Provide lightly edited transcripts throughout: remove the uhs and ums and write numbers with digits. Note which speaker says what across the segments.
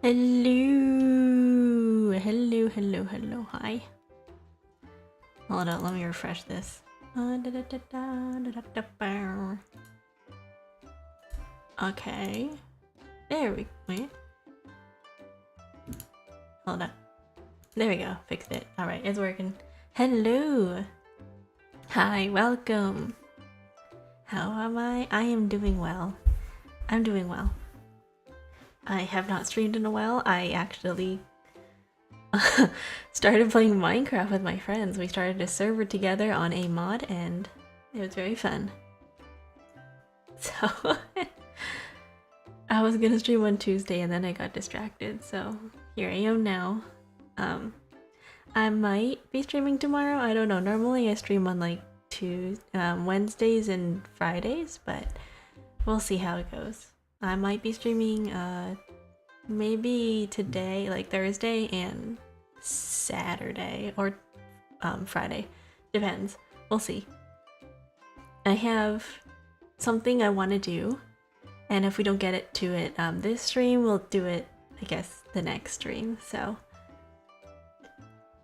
Speaker 1: Hello, hello, hello, hello, hi. Hold on, let me refresh this. Okay. There we wait. Hold on. There we go, fixed it. Alright, it's working. Hello! Hi, welcome! How am I? I am doing well. I'm doing well. I have not streamed in a while. I actually started playing Minecraft with my friends. We started a server together on a mod and it was very fun. So I was gonna stream on Tuesday and then I got distracted, so here I am now. I might be streaming tomorrow. I don't know. Normally I stream on like Wednesdays and Fridays, but we'll see how it goes. I might be streaming maybe today, like Thursday and Saturday, or Friday. Depends. We'll see. I have something I want to do, and if we don't get it to it this stream, we'll do it, I guess, the next stream. So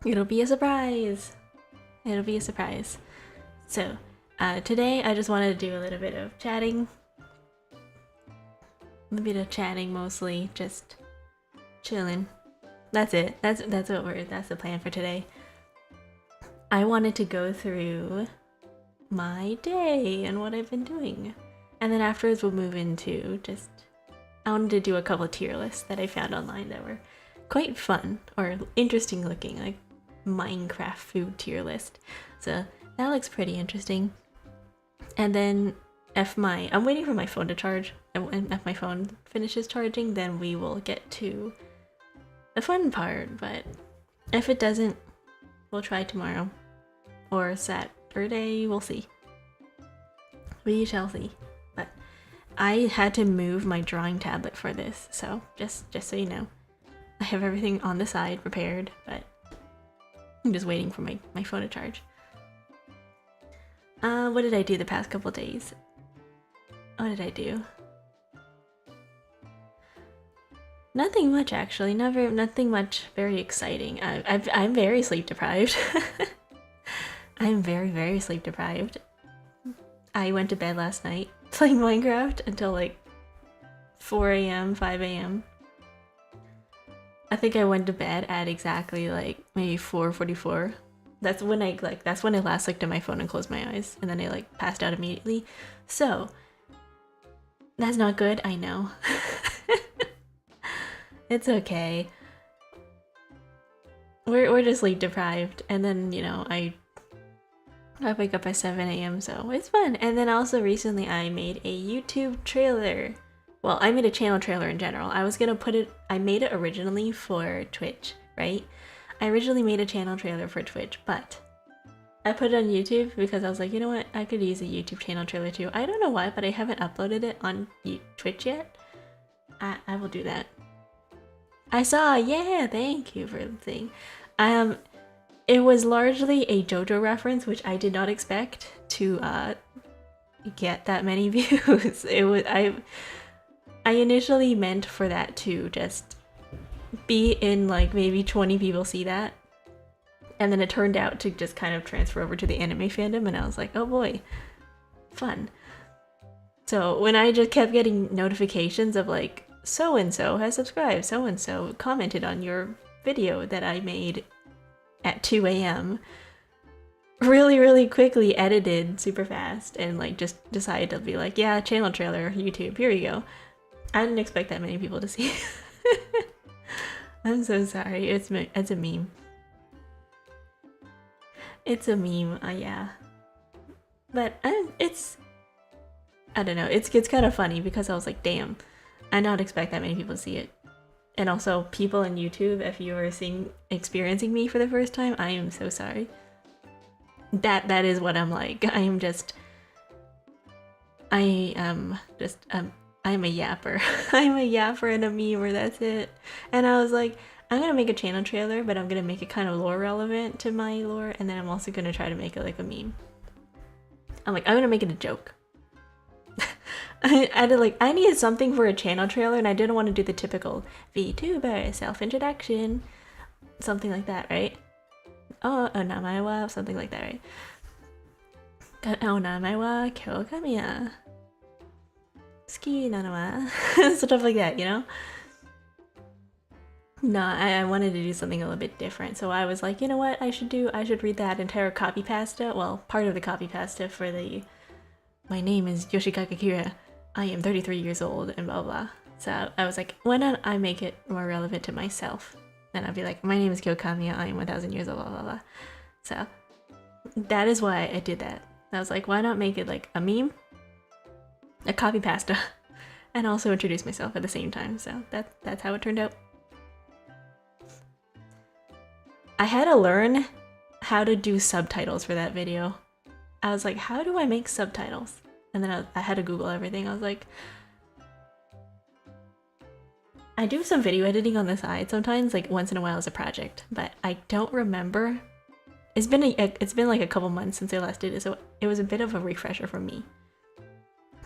Speaker 1: it'll be a surprise. It'll be a surprise. So today I just wanted to do a little bit of chatting. A bit of chatting, mostly just chilling. That's it. That's the plan for today. I wanted to go through my day and what I've been doing, and then afterwards we'll move into just, I wanted to do a couple of tier lists that I found online that were quite fun or interesting looking, like Minecraft food tier list. So that looks pretty interesting. And then I'm waiting for my phone to charge, and if my phone finishes charging, then we will get to the fun part, but if it doesn't, we'll try tomorrow or Saturday. We'll see. We shall see. But I had to move my drawing tablet for this, so just so you know, I have everything on the side prepared, but I'm just waiting for my phone to charge. What did I do the past couple days? What did I do? Nothing much, actually. Nothing much very exciting. I'm very sleep deprived. I'm very sleep deprived. I went to bed last night playing Minecraft until like 4 a.m., 5 a.m. I think I went to bed at exactly like maybe 4:44. That's when I last looked at my phone and closed my eyes, and then I like passed out immediately. So that's not good, I know. It's okay. We're just sleep deprived, and then, you know, I wake up at 7 a.m. so it's fun. And then also recently I made a YouTube trailer. Well, I made a channel trailer in general. I made it originally for Twitch, right? I originally made a channel trailer for Twitch, but I put it on YouTube because I was like, you know what, I could use a YouTube channel trailer too. I don't know why, but I haven't uploaded it on Twitch yet. I will do that. I saw, yeah, thank you for the thing. It was largely a JoJo reference, which I did not expect to get that many views. I initially meant for that to just be in like maybe 20 people see that, and then it turned out to just kind of transfer over to the anime fandom, and I was like, oh boy, fun. So when I just kept getting notifications of like, so-and-so has subscribed, so-and-so commented on your video that I made at 2 a.m. really quickly edited super fast, and like just decided to be like, yeah, channel trailer, YouTube, here you go. I didn't expect that many people to see. I'm so sorry. It's a meme. It's a meme, yeah. But I don't know. It's kind of funny because I was like, damn, I not expect that many people to see it. And also, people on YouTube, if you are experiencing me for the first time, I am so sorry. That is what I'm like. I'm a yapper. I'm a yapper and a memer, that's it. And I was like, I'm gonna make a channel trailer, but I'm gonna make it kind of lore relevant to my lore, and then I'm also gonna try to make it like a meme. I'm like, I'm gonna make it a joke. I had to like, I needed something for a channel trailer, and I didn't want to do the typical VTuber self-introduction, something like that, right? Oh, namae wa, something like that, right? Oh, namae wa Kyokamiya. Ski nano wa. Stuff like that, you know? No, I wanted to do something a little bit different, so I was like, you know what I should do? I should read that entire copy pasta, well, part of the copy pasta for the my name is Yoshikaka Kira, I am 33 years old, and blah blah. So I was like, why not I make it more relevant to myself? And I'd be like, my name is Kyokamiya, I am 1000 years old, blah blah blah. So that is why I did that. I was like, why not make it like a meme, a copy pasta, and also introduce myself at the same time. So that's how it turned out. I had to learn how to do subtitles for that video. I was like, how do I make subtitles? And then I had to Google everything. I was like, I do some video editing on the side sometimes, like once in a while as a project, but I don't remember. It's been like a couple months since I last did it, so it was a bit of a refresher for me.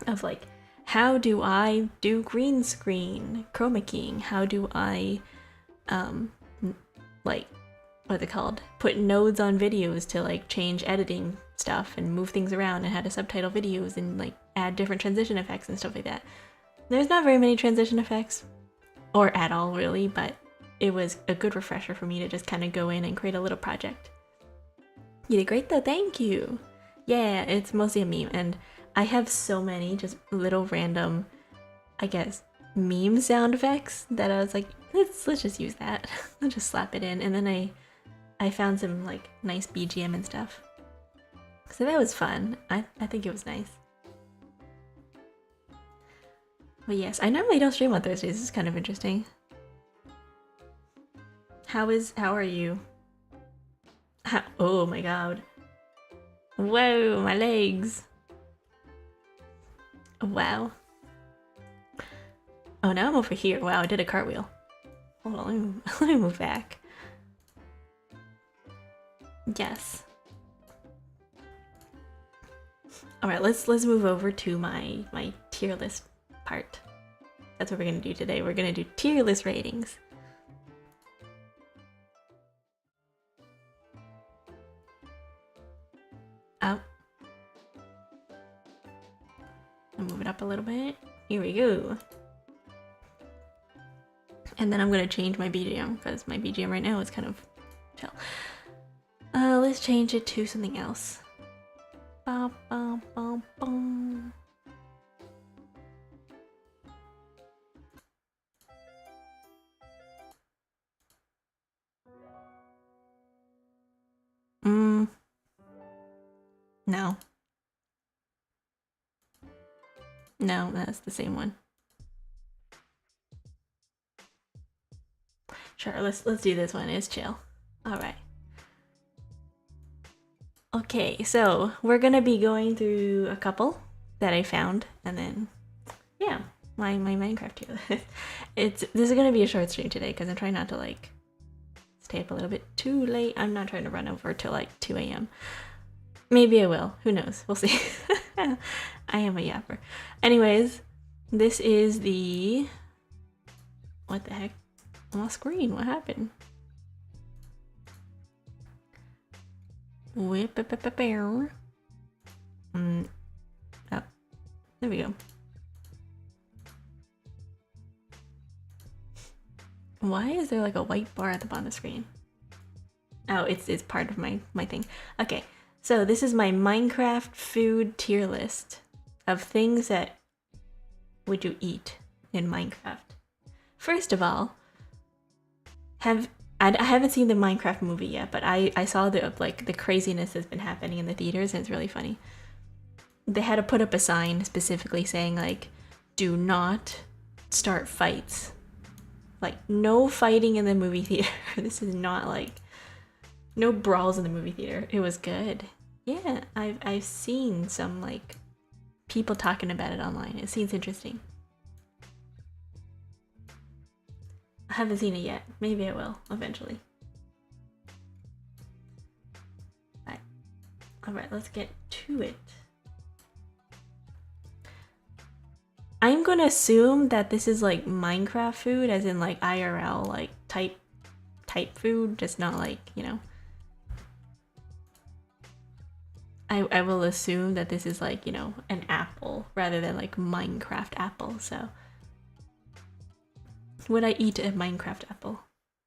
Speaker 1: Of like, how do I do green screen, chroma keying? How do I, like, what's it called? Put nodes on videos to like change editing stuff and move things around, and how to subtitle videos and like add different transition effects and stuff like that. There's not very many transition effects, or at all really, but it was a good refresher for me to just kind of go in and create a little project. You did great though, thank you. Yeah, it's mostly a meme, and I have so many just little random, I guess, meme sound effects that I was like, let's just use that. I'll just slap it in, and then I found some like nice BGM and stuff. So that was fun. I think it was nice. But yes, I normally don't stream on Thursdays. This is kind of interesting. How are you? Oh my god. Whoa, my legs. Wow. Oh, now I'm over here. Wow, I did a cartwheel. Hold on, let me move back. Yes. All right, let's move over to my tier list part. That's what we're gonna do today. We're gonna do tier list ratings. Oh. I'll move it up a little bit. Here we go. And then I'm gonna change my BGM because my BGM right now is kind of chill. Let's change it to something else. Ba, ba, ba, ba. No. No, that's the same one. Sure, let's do this one. It's chill. All right. Okay, so we're gonna be going through a couple that I found, and then yeah, my Minecraft tier list. This is gonna be a short stream today because I'm trying not to like stay up a little bit too late. I'm not trying to run over till like 2 a.m. Maybe I will. Who knows? We'll see. I am a yapper. Anyways, this is the... What the heck? I'm off screen. What happened? Whip a bear. Oh, there we go. Why is there like a white bar at the bottom of the screen? Oh, it's part of my thing. Okay, so this is my Minecraft food tier list of things that would you eat in Minecraft. First of all, I haven't seen the Minecraft movie yet, but I saw the craziness that's been happening in the theaters, and it's really funny. They had to put up a sign specifically saying like, do not start fights. Like, no fighting in the movie theater. This is not like, no brawls in the movie theater. It was good. Yeah, I've seen some like people talking about it online. It seems interesting. I haven't seen it yet. Maybe I will eventually. Alright, let's get to it. gonna assume that this is like Minecraft food, as in like IRL, like type food, just not like, you know. I will assume that this is like, you know, an apple rather than like Minecraft apple. So would I eat a Minecraft apple?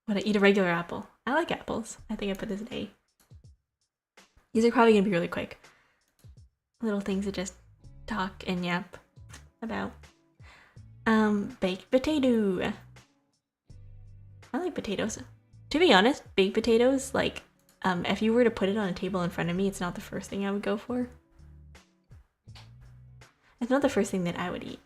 Speaker 1: Would I eat a regular apple? I like apples. I think I put this in A. These are probably gonna be really quick. Little things to just talk and yap about. Baked potato. I like potatoes. To be honest, baked potatoes, like, if you were to put it on a table in front of me, it's not the first thing I would go for. It's not the first thing that I would eat.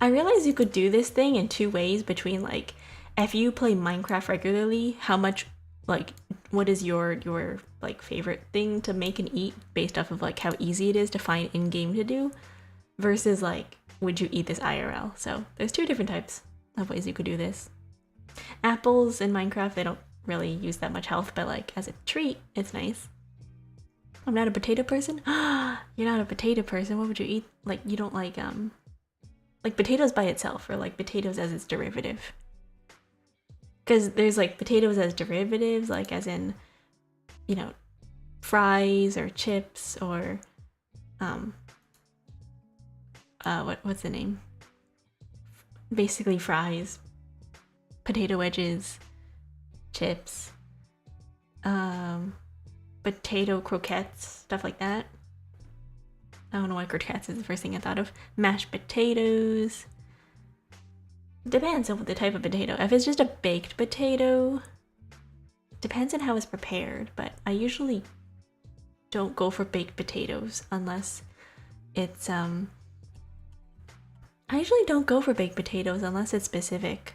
Speaker 1: I realize you could do this thing in two ways between, like, if you play Minecraft regularly, how much, like, what is your like favorite thing to make and eat based off of like how easy it is to find in game to do, versus like, would you eat this IRL? So there's two different types of ways you could do this. Apples in Minecraft, they don't really use that much health, but like as a treat, it's nice. I'm not a potato person. You're not a potato person. What would you eat? Like, you don't like potatoes by itself, or like potatoes as its derivative? Because there's like potatoes as derivatives, like as in, you know, fries or chips or what's the name? Basically fries, potato wedges, chips, potato croquettes, stuff like that. I don't know why croquettes is the first thing I thought of. Mashed potatoes. Depends on the type of potato. If it's just a baked potato, depends on how it's prepared, but I usually don't go for baked potatoes unless it's I usually don't go for baked potatoes unless it's specific.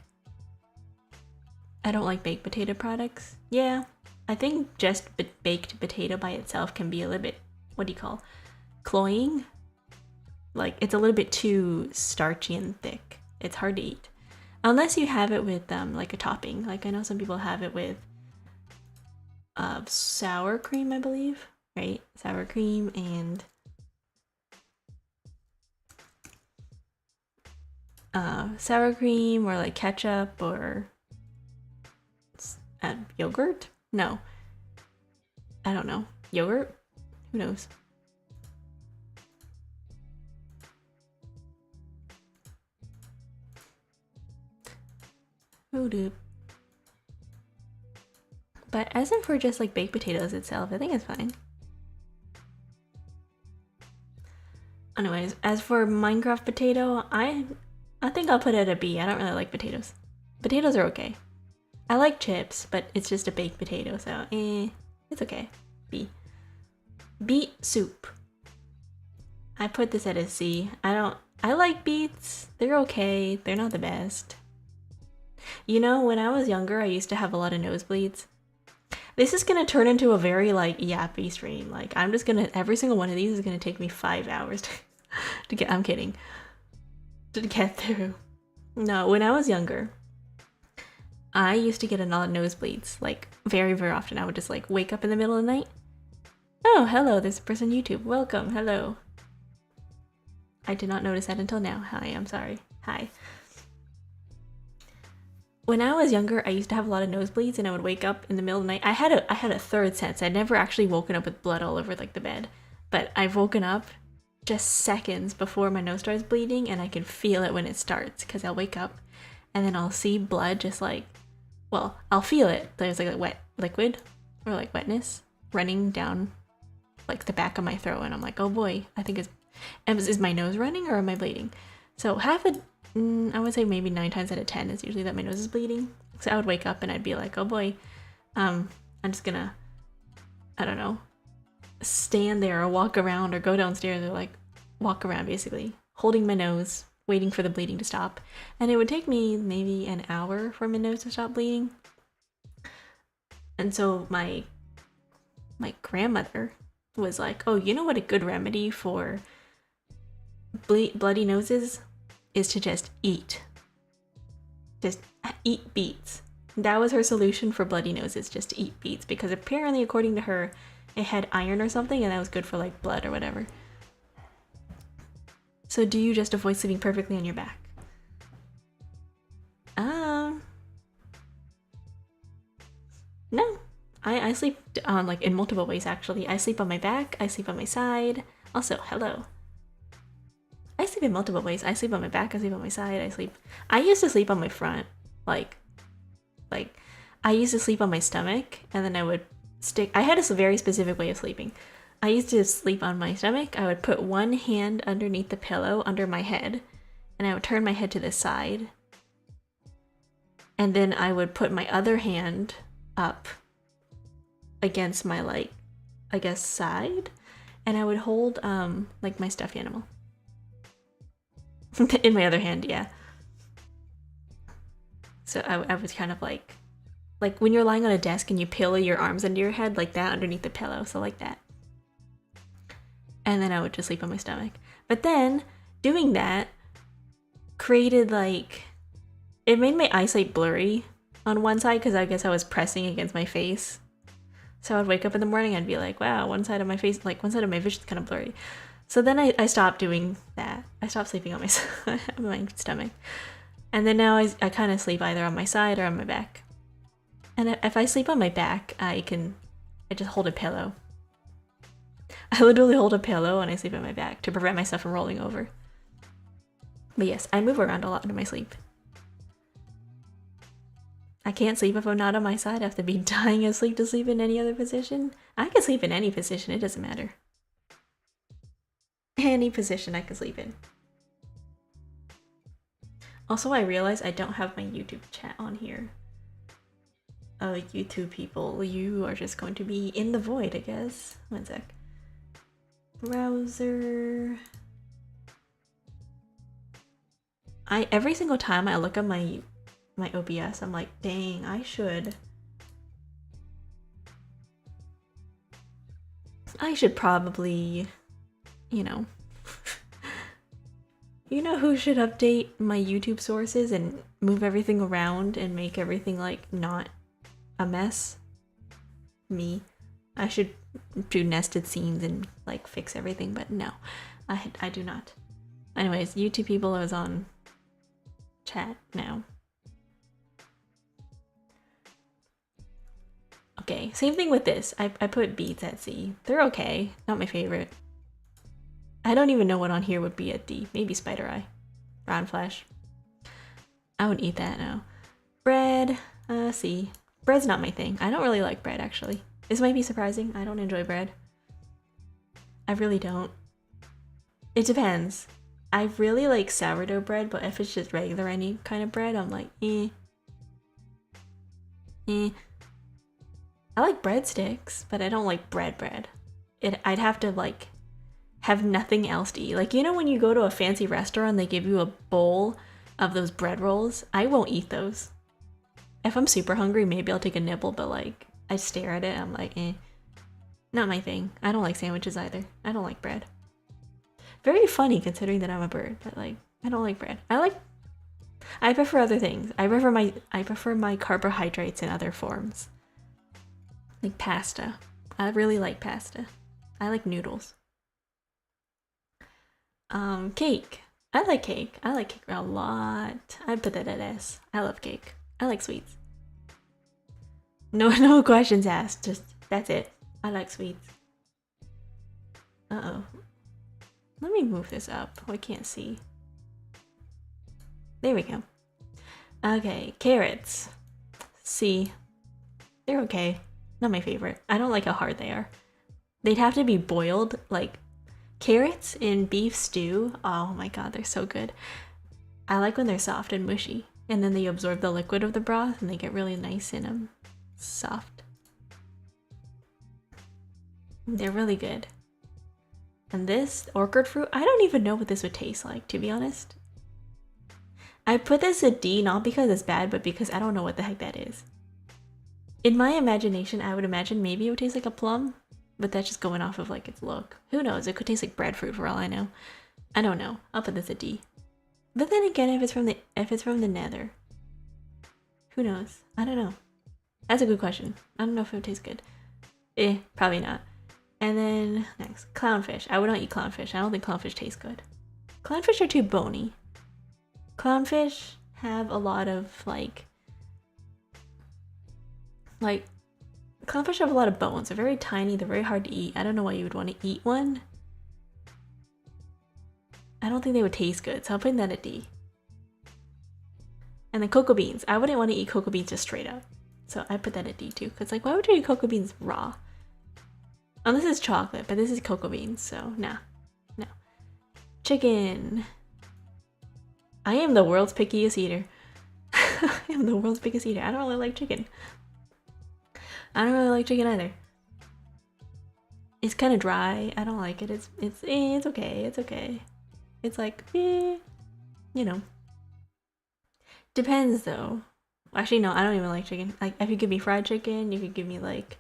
Speaker 1: I don't like baked potato products. Yeah, I think just baked potato by itself can be a little bit, what do you call, cloying? Like, it's a little bit too starchy and thick. It's hard to eat. Unless you have it with like a topping. Like, I know some people have it with sour cream, I believe, right? Sour cream and sour cream, or like ketchup, or yogurt? No. I don't know. Yogurt? Who knows? But as in for just like baked potatoes itself, I think it's fine. Anyways, as for Minecraft potato, I think I'll put it at a B. I don't really like potatoes. Potatoes are okay. I like chips, but it's just a baked potato, so it's okay. B. Beet soup. I put this at a C. I like beets. They're okay. They're not the best. You know, when I was younger, I used to have a lot of nosebleeds. This is gonna turn into a very like yappy stream. Like, I'm just gonna, every single one of these is gonna take me 5 hours to get, I'm kidding, to get through. No, when I was younger, I used to get a lot of nosebleeds, like very, very often. I would just like wake up in the middle of the night. Oh, hello, there's a person on YouTube. Welcome, hello. I did not notice that until now. Hi, I'm sorry. Hi. When I was younger, I used to have a lot of nosebleeds, and I would wake up in the middle of the night. I had a third sense. I'd never actually woken up with blood all over like the bed, but I've woken up just seconds before my nose starts bleeding, and I can feel it when it starts, because I'll wake up and then I'll see blood just like, well, I'll feel it. There's like a wet liquid or like wetness running down like the back of my throat, and I'm like, oh boy, I think is my nose running or am I bleeding? So I would say maybe 9 times out of 10 is usually that my nose is bleeding. So I would wake up and I'd be like, oh boy, I'm just gonna, I don't know, stand there or walk around or go downstairs, or like walk around basically, holding my nose, waiting for the bleeding to stop. And it would take me maybe an hour for my nose to stop bleeding. And so my grandmother was like, oh, you know what a good remedy for bloody noses is to just eat beets. That was her solution for bloody noses, just to eat beets, because apparently, according to her, it had iron or something, and that was good for like blood or whatever. So do you just avoid sleeping perfectly on your back? No. I sleep on like in multiple ways actually. I sleep on my back, I sleep on my side. Also, hello. I sleep in multiple ways. I sleep on my back, I sleep on my side, I used to sleep on my front. Like I used to sleep on my stomach and then I had a very specific way of sleeping. I used to sleep on my stomach. I would put one hand underneath the pillow under my head and I would turn my head to the side. And then I would put my other hand up against my like, I guess, side, and I would hold like my stuffed animal in my other hand, yeah. So I was kind of like when you're lying on a desk and you pillow your arms under your head like that underneath the pillow, so like that. And then I would just sleep on my stomach. But then doing that created like, it made my eyesight blurry on one side because I guess I was pressing against my face. So I would wake up in the morning and I'd be like, wow, one side of my face, like one side of my vision's kind of blurry. So then I stopped doing that. I stopped sleeping on my stomach. And then now I kind of sleep either on my side or on my back. And if I sleep on my back, I just hold a pillow. I literally hold a pillow and I sleep on my back to prevent myself from rolling over. But yes, I move around a lot in my sleep. I can't sleep if I'm not on my side. I have to be dying of sleep to sleep in any other position. I can sleep in any position, it doesn't matter. Any position I can sleep in. Also, I realize I don't have my YouTube chat on here. YouTube people, you are just going to be in the void, I guess. One sec. Browser. Every single time I look at my OBS, I'm like, dang, I should probably, you know who should update my YouTube sources and move everything around and make everything like not a mess? Me. I should do nested scenes and like fix everything, but no, I do not. Anyways, YouTube people, I was on chat now. Okay, same thing with this. I put beats at C. They're okay. Not my favorite. I don't even know what on here would be at D. Maybe Spider Eye. Round Flash. I would eat that now. Bread. C. Bread's not my thing. I don't really like bread, actually. This might be surprising. I don't enjoy bread. I really don't. It depends. I really like sourdough bread, but if it's just regular any kind of bread, I'm like, eh. I like breadsticks, but I don't like bread. I'd have to like have nothing else to eat. Like, you know when you go to a fancy restaurant, they give you a bowl of those bread rolls? I won't eat those. If I'm super hungry, maybe I'll take a nibble, but like, I stare at it, I'm like, eh. Not my thing. I don't like sandwiches either. I don't like bread. Very funny considering that I'm a bird, but like, I don't like bread. I prefer other things. I prefer my carbohydrates in other forms. Like pasta. I really like pasta. I like noodles. Cake. I like cake. I like cake a lot. I put that at S. I love cake. I like sweets. No questions asked. Just, that's it. I like sweets. Uh-oh. Let me move this up. I can't see. There we go. Okay, carrots. C. They're okay. Not my favorite. I don't like how hard they are. They'd have to be boiled. Like, carrots in beef stew. Oh my god, they're so good. I like when they're soft and mushy. And then they absorb the liquid of the broth and they get really nice and soft. They're really good. And this orchard fruit, I don't even know what this would taste like, to be honest. I put this at D not because it's bad, but because I don't know what the heck that is. In my imagination, I would imagine maybe it would taste like a plum, but that's just going off of like its look. Who knows? It could taste like breadfruit for all I know. I don't know. I'll put this at D. But then again, if it's from the nether, who knows? I don't know. That's a good question. I don't know if it would taste good. Probably not. And then next, clownfish. I would not eat clownfish. I don't think clownfish tastes good. Clownfish are too bony. Clownfish have a lot of like clownfish have a lot of bones. They're very tiny, they're very hard to eat. I don't know why you would want to eat one. I don't think they would taste good, so I'm putting that at D. And then cocoa beans. I wouldn't want to eat cocoa beans just straight up. So I put that at D too, because like why would you eat cocoa beans raw? Oh, this is chocolate, but this is cocoa beans, so nah. No. Chicken. I am the world's pickiest eater. I am the world's biggest eater. I don't really like chicken. I don't really like chicken either. It's kind of dry. I don't like it. It's okay. It's okay. It's like, you know. Depends though. Actually, no, I don't even like chicken. Like, if you give me fried chicken, you could give me like.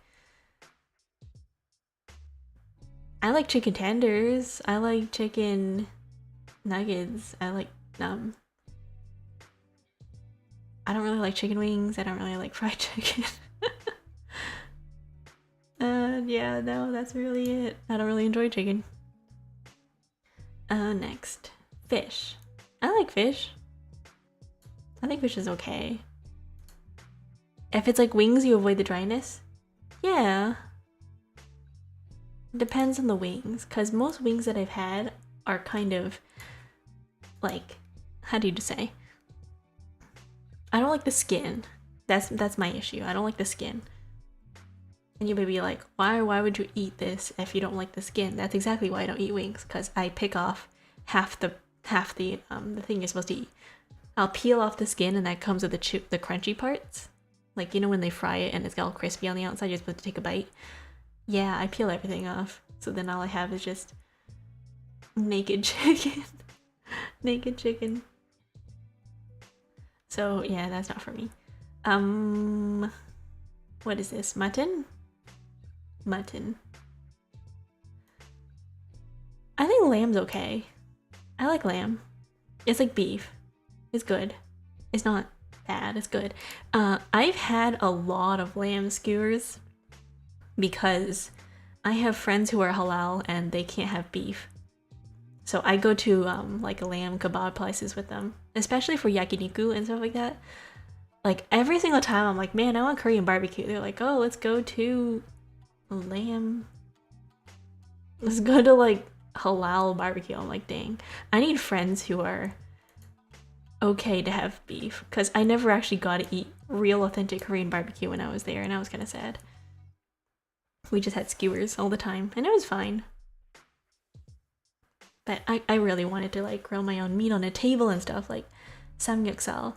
Speaker 1: I like chicken tenders. I like chicken nuggets. I like I don't really like chicken wings. I don't really like fried chicken. Yeah, no, that's really it. I don't really enjoy chicken. Next. Fish. I like fish. I think fish is okay. If it's like wings, you avoid the dryness? Yeah. Depends on the wings, because most wings that I've had are kind of like, how do you say? I don't like the skin. That's my issue. I don't like the skin. And you may be like, why would you eat this if you don't like the skin? That's exactly why I don't eat wings, because I pick off half the thing you're supposed to eat. I'll peel off the skin, and that comes with the crunchy parts. Like, you know when they fry it and it's all crispy on the outside, you're supposed to take a bite? Yeah, I peel everything off. So then all I have is just naked chicken. Naked chicken. So yeah, that's not for me. What is this? Mutton? Mutton. I think lamb's okay. I like lamb. It's like beef. It's good. It's not bad. It's good. I've had a lot of lamb skewers because I have friends who are halal and they can't have beef. So I go to like lamb kebab places with them, especially for yakiniku and stuff like that. Like every single time I'm like, man, I want Korean barbecue. They're like, oh, let's go to lamb. Let's go to like halal barbecue. I'm like, dang. I need friends who are okay to have beef, because I never actually got to eat real authentic Korean barbecue when I was there, and I was kind of sad. We just had skewers all the time, and it was fine. But I really wanted to like grill my own meat on a table and stuff, like samgyeopsal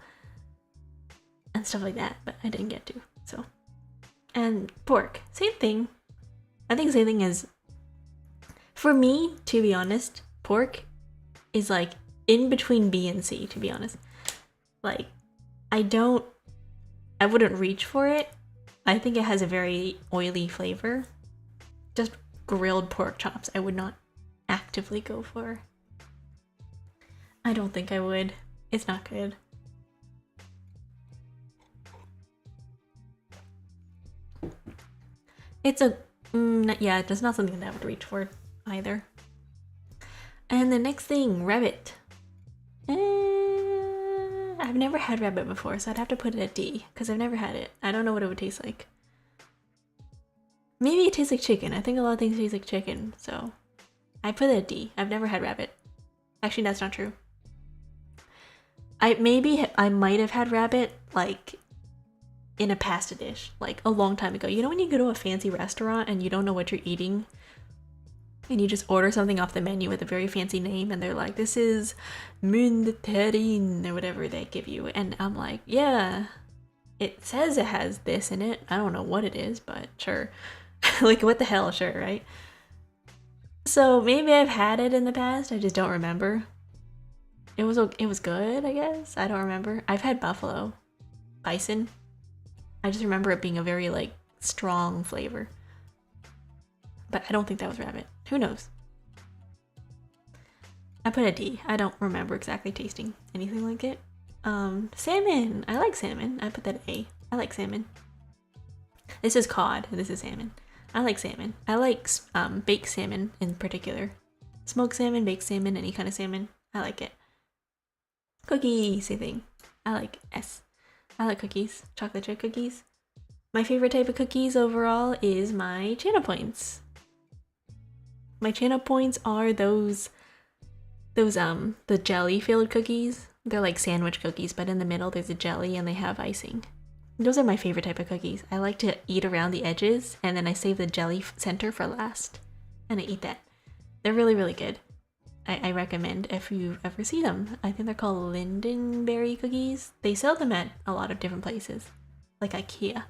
Speaker 1: and stuff like that, but I didn't get to. So, and pork, same thing. I think same thing is, for me, to be honest, pork is like in between B and C, to be honest. Like, I wouldn't reach for it. I think it has a very oily flavor. Just grilled pork chops, I would not actively go for. I don't think I would. It's not good. It's a yeah, it's not something that I would reach for either. And the next thing, rabbit. I've never had rabbit before, so I'd have to put it at D, because I've never had it. I don't know what it would taste like. Maybe it tastes like chicken. I think a lot of things taste like chicken, so I put it at D. I've never had rabbit. Actually, that's not true. I might have had rabbit, like, in a pasta dish, like a long time ago. You know when you go to a fancy restaurant and you don't know what you're eating? And you just order something off the menu with a very fancy name, and they're like, this is Mundaterin, or whatever they give you. And I'm like, yeah, it says it has this in it. I don't know what it is, but sure. Like, what the hell, sure, right? So maybe I've had it in the past, I just don't remember. It was good, I guess. I don't remember. I've had buffalo. Bison. I just remember it being a very, like, strong flavor. But I don't think that was rabbit. Who knows? I put a D. I don't remember exactly tasting anything like it. Salmon. I like salmon. I put that at A. I like salmon. This is cod. This is salmon. I like salmon. I like baked salmon in particular. Smoked salmon, baked salmon, any kind of salmon. I like it. Cookies, same thing. I like cookies, chocolate chip cookies. My favorite type of cookies overall is my channel points. My channel points are those the jelly filled cookies. They're like sandwich cookies, but in the middle there's a jelly and they have icing. Those are my favorite type of cookies. I like to eat around the edges and then I save the jelly center for last. And I eat that. They're really, really good. I recommend if you ever see them. I think they're called lingonberry cookies. They sell them at a lot of different places, like IKEA.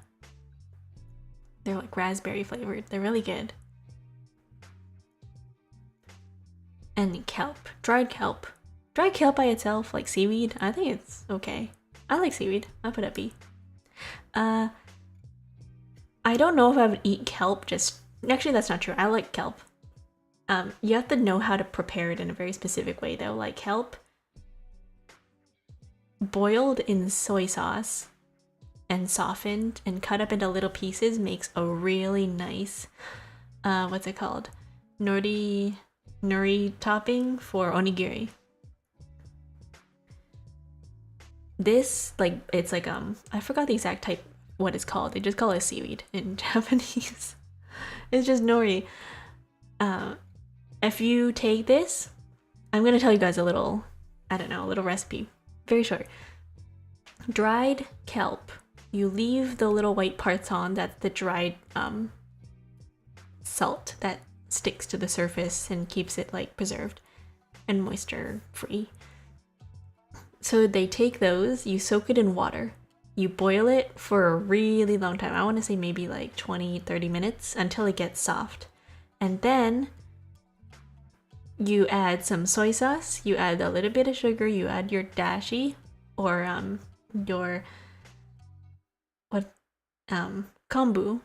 Speaker 1: They're like raspberry flavored. They're really good. And kelp, dried kelp. Dried kelp by itself, like seaweed, I think it's okay. I like seaweed. I'll put it B. I don't know if I would eat kelp just... Actually, that's not true. I like kelp. You have to know how to prepare it in a very specific way though. Like kelp boiled in soy sauce and softened and cut up into little pieces makes a really nice, what's it called? Nori topping for onigiri. This, like, it's like, I forgot the exact type, what it's called. They just call it seaweed in Japanese. It's just nori. If you take this, I'm gonna tell you guys a little, I don't know, a little recipe. Very short. Dried kelp. You leave the little white parts on, that's the dried salt that sticks to the surface and keeps it like preserved and moisture free. So they take those, you soak it in water. You boil it for a really long time. I want to say maybe like 20-30 minutes until it gets soft. And then you add some soy sauce, you add a little bit of sugar, you add your dashi or your kombu.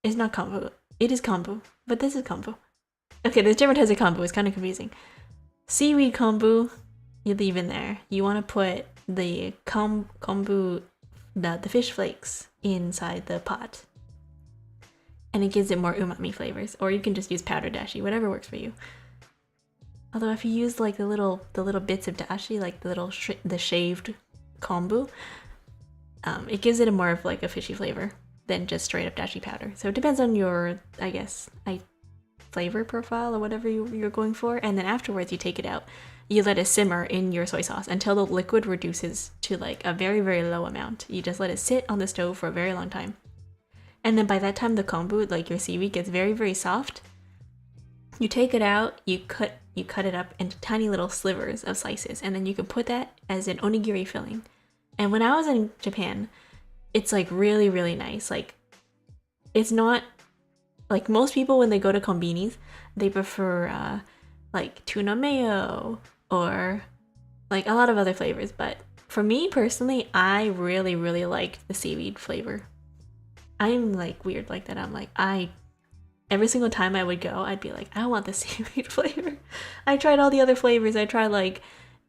Speaker 1: It's not kombu. It is kombu, but this is kombu. Okay, there's different types of kombu. It's kind of confusing. Seaweed kombu, you leave in there. You want to put the kombu, the fish flakes inside the pot. And it gives it more umami flavors. Or you can just use powdered dashi, whatever works for you. Although if you use like the little bits of dashi, like the shaved kombu, it gives it a more of like a fishy flavor than just straight up dashi powder. So it depends on your, I guess, flavor profile or whatever you're going for. And then afterwards you take it out. You let it simmer in your soy sauce until the liquid reduces to like a very, very low amount. You just let it sit on the stove for a very long time. And then by that time the kombu, like your seaweed, gets very, very soft. You take it out, you cut it up into tiny little slivers of slices, and then you can put that as an onigiri filling. And when I was in Japan, it's like really, really nice. Like, it's not like most people when they go to konbinis, they prefer like tuna mayo or like a lot of other flavors. But for me personally, I really, really like the seaweed flavor. I'm like weird like that. I'm like, every single time I would go, I'd be like, I want the seaweed flavor. I tried all the other flavors. I tried like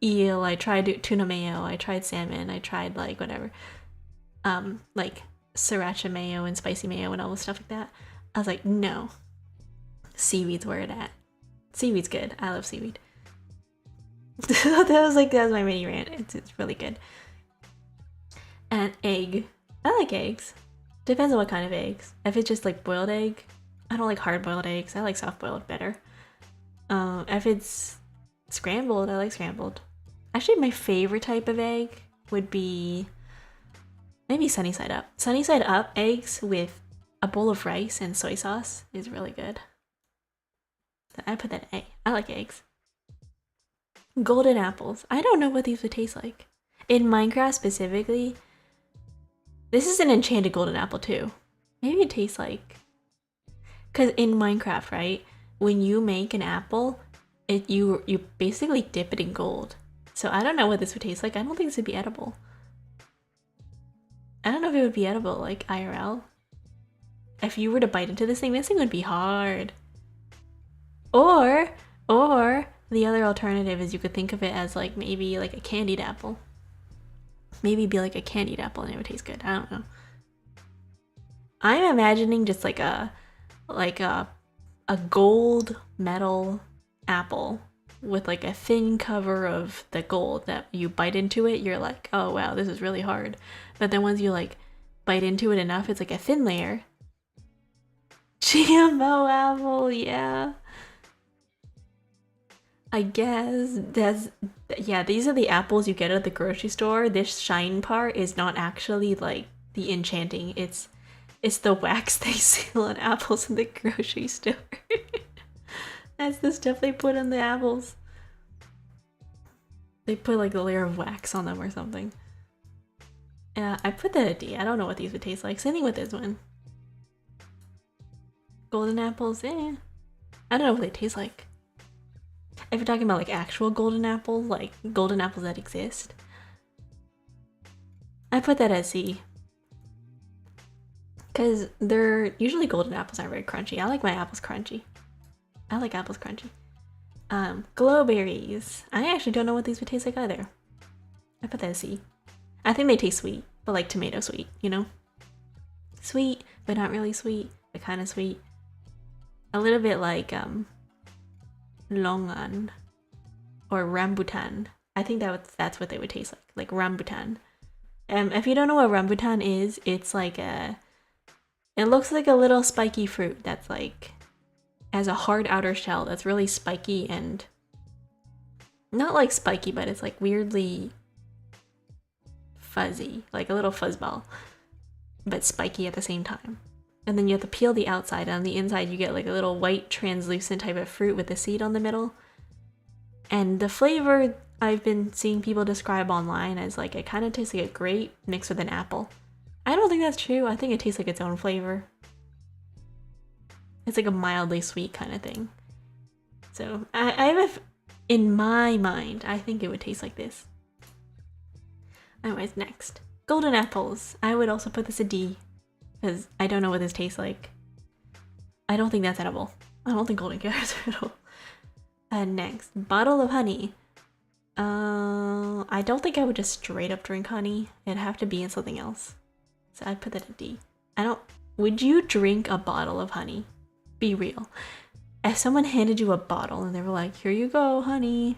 Speaker 1: eel, I tried tuna mayo, I tried salmon, I tried like whatever. Like sriracha mayo and spicy mayo and all this stuff like that. I was like, no. Seaweed's where it at. Seaweed's good. I love seaweed. that was my mini rant. It's really good. And egg. I like eggs. Depends on what kind of eggs. If it's just like boiled egg, I don't like hard boiled eggs. I like soft boiled better. If it's scrambled, I like scrambled. Actually, my favorite type of egg would be maybe sunny side up. Sunny side up eggs with a bowl of rice and soy sauce is really good. I put that in A. I like eggs. Golden apples. I don't know what these would taste like. In Minecraft specifically, this is an enchanted golden apple too. Maybe it tastes like... Because in Minecraft, right, when you make an apple, you basically dip it in gold. So I don't know what this would taste like. I don't think this would be edible. I don't know if it would be edible, like IRL. If you were to bite into this thing would be hard. Or the other alternative is you could think of it as like maybe like a candied apple. Maybe be like a candied apple and it would taste good. I don't know. I'm imagining just like a gold metal apple with like a thin cover of the gold that you bite into it, you're like, oh wow, this is really hard. But then once you like bite into it enough, it's like a thin layer. GMO apple, yeah. I guess that's, yeah, these are the apples you get at the grocery store. This shine part is not actually like the enchanting. It's the wax they seal on apples in the grocery store. That's the stuff they put on the apples. They put like a layer of wax on them or something. Yeah, I put that at D. I don't know what these would taste like. Same thing with this one. Golden apples, I don't know what they taste like. If you're talking about like actual golden apples, like golden apples that exist, I put that at C. Because they're usually golden apples aren't very crunchy. I like my apples crunchy. I like apples crunchy. Glowberries. I actually don't know what these would taste like either. I put that at C. I think they taste sweet, but like tomato sweet, you know? Sweet, but not really sweet, but kind of sweet. A little bit like longan or rambutan. I think that's what they would taste like rambutan. If you don't know what rambutan is, it's like it looks like a little spiky fruit that's like has a hard outer shell that's really spiky and not like spiky, but it's like weirdly fuzzy, like a little fuzzball, but spiky at the same time. And then you have to peel the outside. On the inside, you get like a little white translucent type of fruit with a seed on the middle. And the flavor I've been seeing people describe online as like it kind of tastes like a grape mixed with an apple. I don't think that's true. I think it tastes like its own flavor. It's like a mildly sweet kind of thing. So I have in my mind, I think it would taste like this. Anyways, next. Golden apples. I would also put this a D. Because I don't know what this tastes like. I don't think that's edible. I don't think golden carrots are edible. Next, bottle of honey. I don't think I would just straight up drink honey. It'd have to be in something else. So I'd put that at D. Would you drink a bottle of honey? Be real. If someone handed you a bottle and they were like, here you go, honey.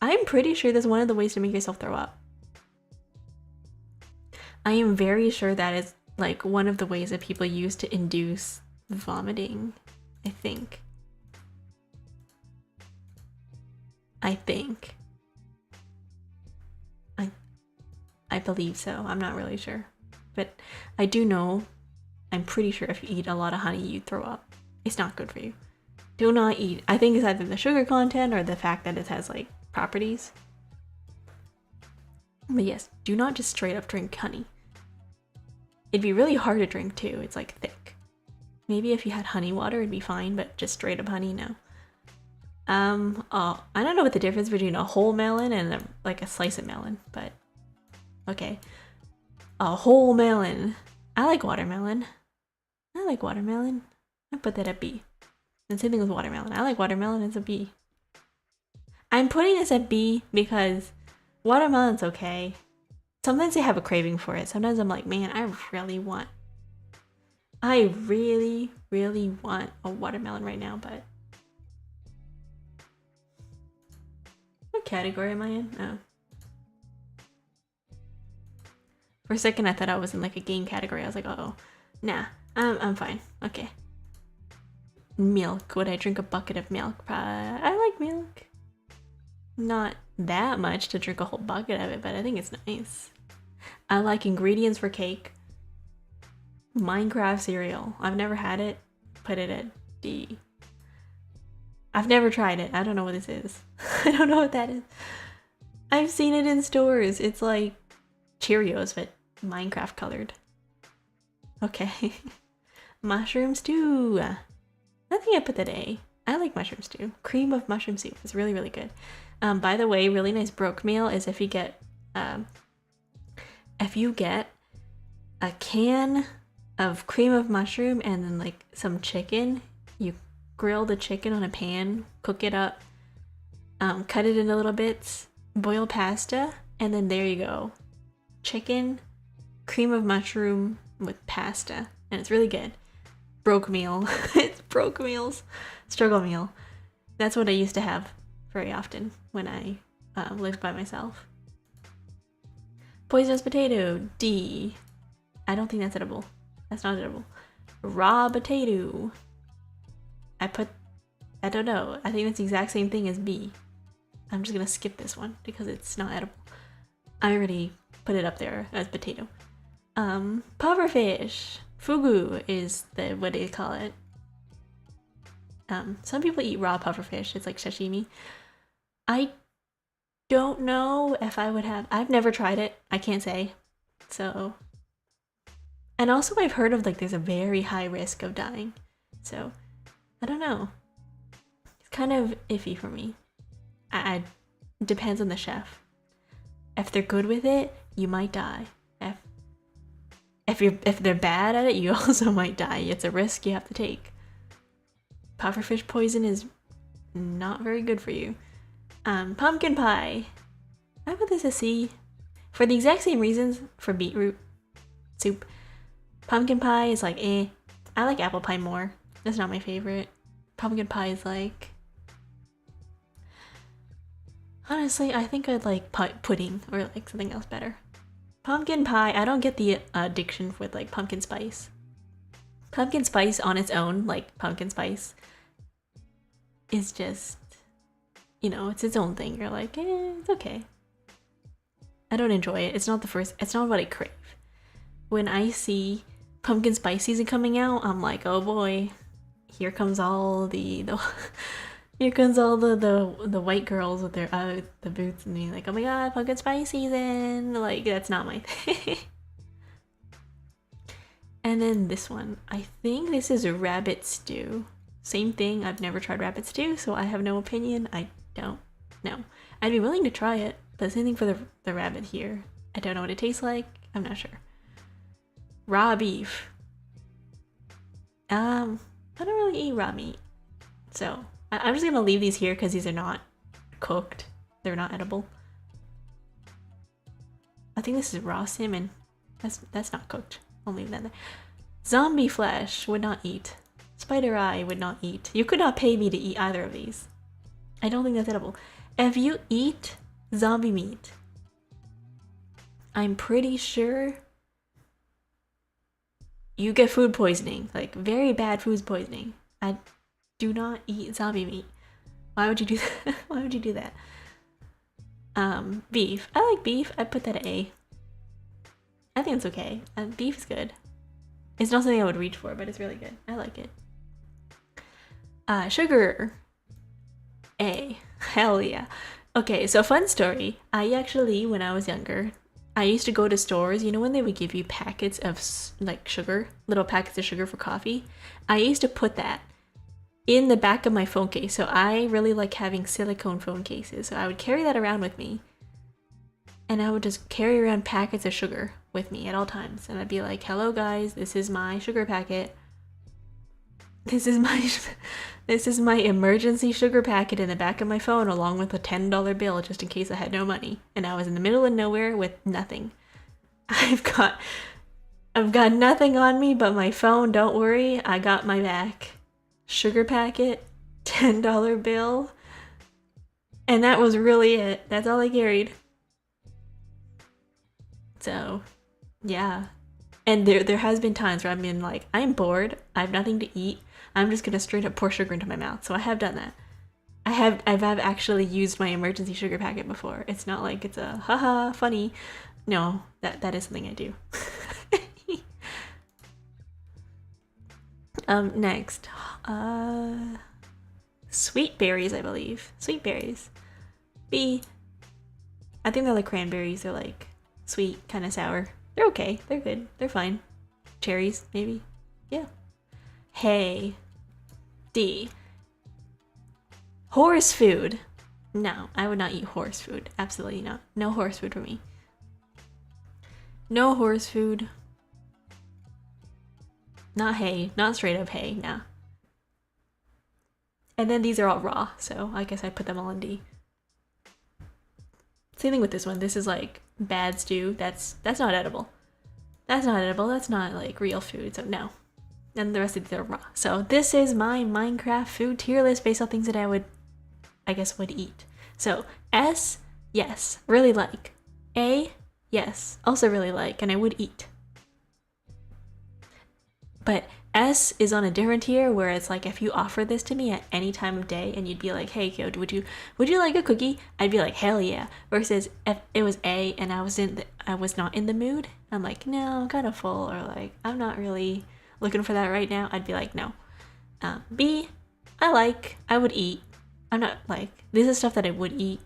Speaker 1: I'm pretty sure that's one of the ways to make yourself throw up. I am very sure that is like one of the ways that people use to induce vomiting, I think. I believe so. I'm not really sure. But I do know, I'm pretty sure if you eat a lot of honey, you throw up. It's not good for you. Do not eat. I think it's either the sugar content or the fact that it has like properties. But yes, do not just straight up drink honey. It'd be really hard to drink too. It's like thick. Maybe if you had honey water, it'd be fine, but just straight up honey, no. Oh, I don't know what the difference between a whole melon and like a slice of melon, but okay. A whole melon. I like watermelon. I put that at B. And same thing with watermelon. I like watermelon as a B. I'm putting this at B because watermelon's okay. Sometimes I have a craving for it. Sometimes I'm like, man, I really, really want a watermelon right now, but what category am I in? Oh. For a second, I thought I was in like a game category. I was like, oh, nah, I'm fine. Okay. Milk. Would I drink a bucket of milk? I like milk. Not that much to drink a whole bucket of it, but I think it's nice. I like ingredients for cake. Minecraft cereal. I've never had it. Put it at D. I've never tried it. I don't know what this is. I don't know what that is. I've seen it in stores. It's like Cheerios, but Minecraft colored. Okay. Mushroom stew. I think I put that A. I like mushroom stew. Cream of mushroom soup is really, really good. By the way, really nice broke meal is if you get a can of cream of mushroom and then like some chicken, you grill the chicken on a pan, cook it up, cut it into little bits, boil pasta, and then there you go. Chicken, cream of mushroom with pasta, and it's really good. Broke meal. It's broke meals. Struggle meal. That's what I used to have very often when I lived by myself. Poisonous potato, D. I don't think that's edible. That's not edible. Raw potato. I don't know. I think that's the exact same thing as B. I'm just gonna skip this one because it's not edible. I already put it up there as potato. Pufferfish. Fugu is what they call it. Some people eat raw pufferfish. It's like sashimi. I don't know if I would have. I've never tried it. I can't say. So. And also I've heard of like there's a very high risk of dying. So I don't know. It's kind of iffy for me. It depends on the chef. If they're good with it, you might die. If they're bad at it, you also might die. It's a risk you have to take. Pufferfish poison is not very good for you. Pumpkin pie. I put this as C. For the exact same reasons for beetroot soup. Pumpkin pie is like eh. I like apple pie more. That's not my favorite. Pumpkin pie is like... Honestly, I think I'd like pudding or like something else better. Pumpkin pie, I don't get the addiction with like pumpkin spice. Pumpkin spice on its own, like pumpkin spice, is just, you know, it's its own thing. You're like, it's okay. I don't enjoy it. It's not what I crave. When I see pumpkin spice season coming out, I'm like, oh boy, here comes all the here comes all the white girls with their the boots and being like, oh my god, pumpkin spice season. Like, that's not my thing. And then this one, I think this is a rabbit stew. Same thing, I've never tried rabbit stew, so I have no opinion. I don't know. I'd be willing to try it, but same thing for the rabbit here. I don't know what it tastes like. I'm not sure. Raw beef. I don't really eat raw meat, so I'm just gonna leave these here because these are not cooked. They're not edible. I think this is raw salmon. That's not cooked. I'll leave that there. Zombie flesh, would not eat. Spider eye, would not eat. You could not pay me to eat either of these. I don't think that's edible. If you eat zombie meat, I'm pretty sure you get food poisoning. Like, very bad food poisoning. I do not eat zombie meat. Why would you do that? Why would you do that? Beef. I like beef. I put that at A. I think it's okay. Beef is good. It's not something I would reach for, but it's really good. I like it. Sugar. A. Hell yeah. Okay, so fun story. I actually, when I was younger, I used to go to stores, you know when they would give you packets of like sugar, little packets of sugar for coffee? I used to put that in the back of my phone case. So I really like having silicone phone cases. So I would carry that around with me. And I would just carry around packets of sugar with me at all times. And I'd be like, hello guys, this is my sugar packet. This is my emergency sugar packet in the back of my phone along with a $10 bill just in case I had no money. And I was in the middle of nowhere with nothing. I've got nothing on me but my phone, don't worry, I got my back. Sugar packet, $10 bill. And that was really it. That's all I carried. So, yeah. And there has been times where I've been like, I'm bored, I have nothing to eat, I'm just gonna straight up pour sugar into my mouth. So I have done that. I've actually used my emergency sugar packet before. It's not like it's a haha funny. No, that is something I do. Next. Sweet berries, I believe. Sweet berries. B. I think they're like cranberries. They're like sweet, kind of sour. They're okay. They're good. They're fine. Cherries, maybe. Yeah. Hay. D. Horse food. No, I would not eat horse food. Absolutely not. No horse food for me. No horse food. Not hay. Not straight up hay. Nah. And then these are all raw, so I guess I'd put them all in D. Same thing with this one. This is like bad stew. That's not edible. That's not edible. That's not like real food, so no. And the rest of these are raw. So this is my Minecraft food tier list based on things that I would I guess would eat. So S, yes, really like. A, yes, also really like, and I would eat. But S is on a different tier where it's like if you offer this to me at any time of day and you'd be like, hey kid, would you like a cookie? I'd be like, hell yeah. Versus if it was A and I was not in the mood, I'm like, no, I'm kind of full, or like I'm not really looking for that right now, I'd be like, no. B, I would eat. I'm not like, this is stuff that I would eat.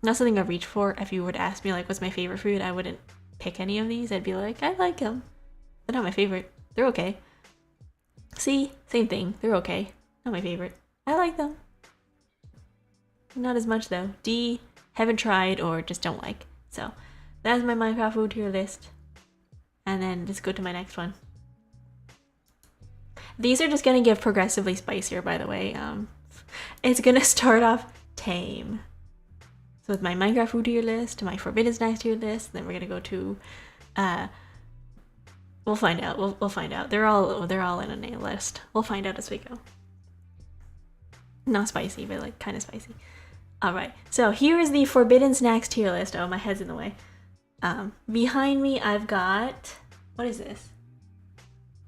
Speaker 1: Not something I reach for. If you were to ask me like what's my favorite food, I wouldn't pick any of these. I'd be like, I like them. They're not my favorite. They're okay. C, same thing. They're okay. Not my favorite. I like them. Not as much though. D, haven't tried or just don't like. So that's my Minecraft food tier list. And then just go to my next one. These are just gonna get progressively spicier, by the way. It's gonna start off tame. So with my Minecraft food tier list, my Forbidden Snacks tier list, then we're gonna go to we'll find out. We'll find out. They're all in a name list. We'll find out as we go. Not spicy, but like kind of spicy. All right. So here is the Forbidden Snacks tier list. Oh, my head's in the way. Behind me, I've got, what is this?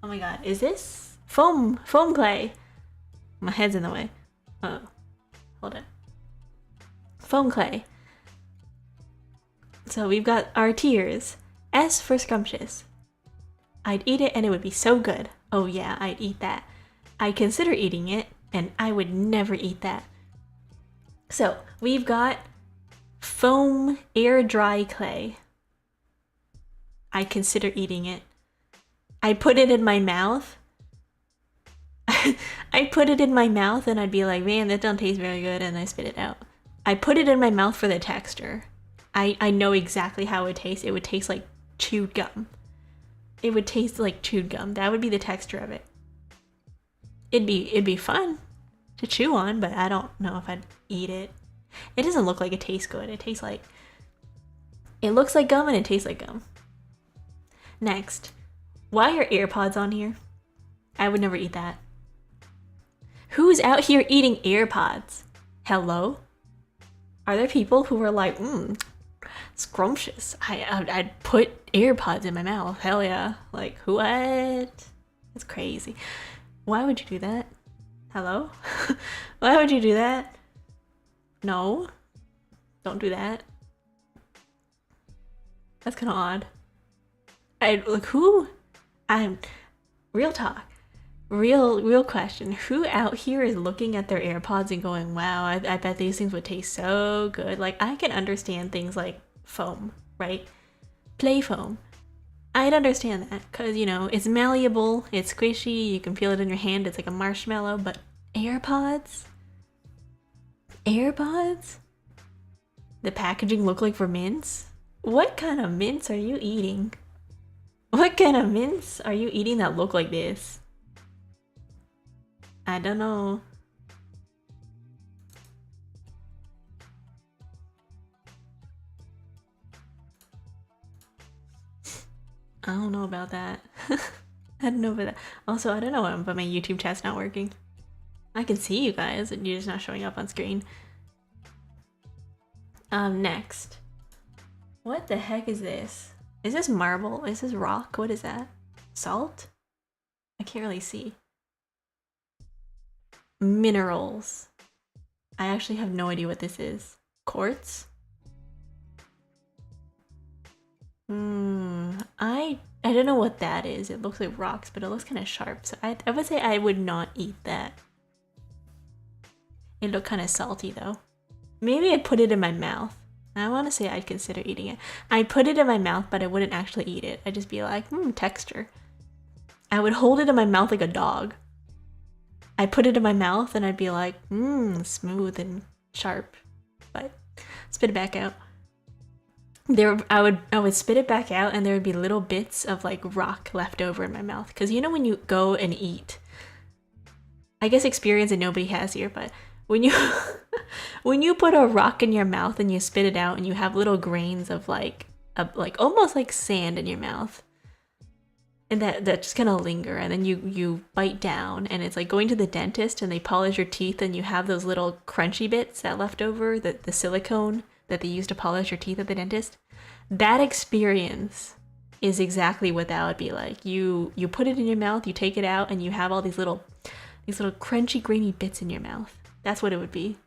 Speaker 1: Oh my god, is this foam clay? My head's in the way. Oh, hold it. Foam clay. So we've got our tiers. S for scrumptious. I'd eat it and it would be so good. Oh yeah, I'd eat that. I'd consider eating it and I would never eat that. So we've got foam air dry clay. I'd consider eating it. I put it in my mouth. I put it in my mouth and I'd be like, man, that don't taste very good, and I spit it out. I put it in my mouth for the texture. I know exactly how it would taste. It would taste like chewed gum. It would taste like chewed gum. That would be the texture of it. It'd be fun to chew on, but I don't know if I'd eat it. It doesn't look like it tastes good. It looks like gum and it tastes like gum. Next, why are AirPods on here? I would never eat that. Who's out here eating AirPods? Hello? Are there people who are like, scrumptious? I'd put AirPods in my mouth. Hell yeah. Like, what? That's crazy. Why would you do that? Hello? Why would you do that? No. Don't do that. That's kind of odd. Real talk. Real question. Who out here is looking at their AirPods and going, wow, I bet these things would taste so good. Like, I can understand things like foam, right? Play foam. I'd understand that because, you know, it's malleable, it's squishy, you can feel it in your hand, it's like a marshmallow, but AirPods? AirPods? The packaging look like for mints? What kind of mints are you eating? What kind of mints are you eating that look like this? I don't know. I don't know about that. I don't know about that. Also, I don't know, but my YouTube chat's not working. I can see you guys, and you're just not showing up on screen. Next. What the heck is this? Is this marble? Is this rock? What is that? Salt? I can't really see. Minerals. I actually have no idea what this is. Quartz? I don't know what that is. It looks like rocks, but it looks kind of sharp. So I would say I would not eat that. It looked kind of salty though. Maybe I'd put it in my mouth. I want to say I'd consider eating it. I'd put it in my mouth, but I wouldn't actually eat it. I'd just be like, texture. I would hold it in my mouth like a dog. I put it in my mouth and I'd be like, smooth and sharp. But spit it back out. I would spit it back out and there would be little bits of like rock left over in my mouth. Because you know when you go and eat, I guess experience that nobody has here, but when you put a rock in your mouth and you spit it out and you have little grains of like almost like sand in your mouth. and that just kind of linger, and then you bite down, and it's like going to the dentist and they polish your teeth, and you have those little crunchy bits that left over, the silicone that they use to polish your teeth at the dentist. That experience is exactly what that would be like. You put it in your mouth, you take it out, and you have all these little crunchy, grainy bits in your mouth. That's what it would be.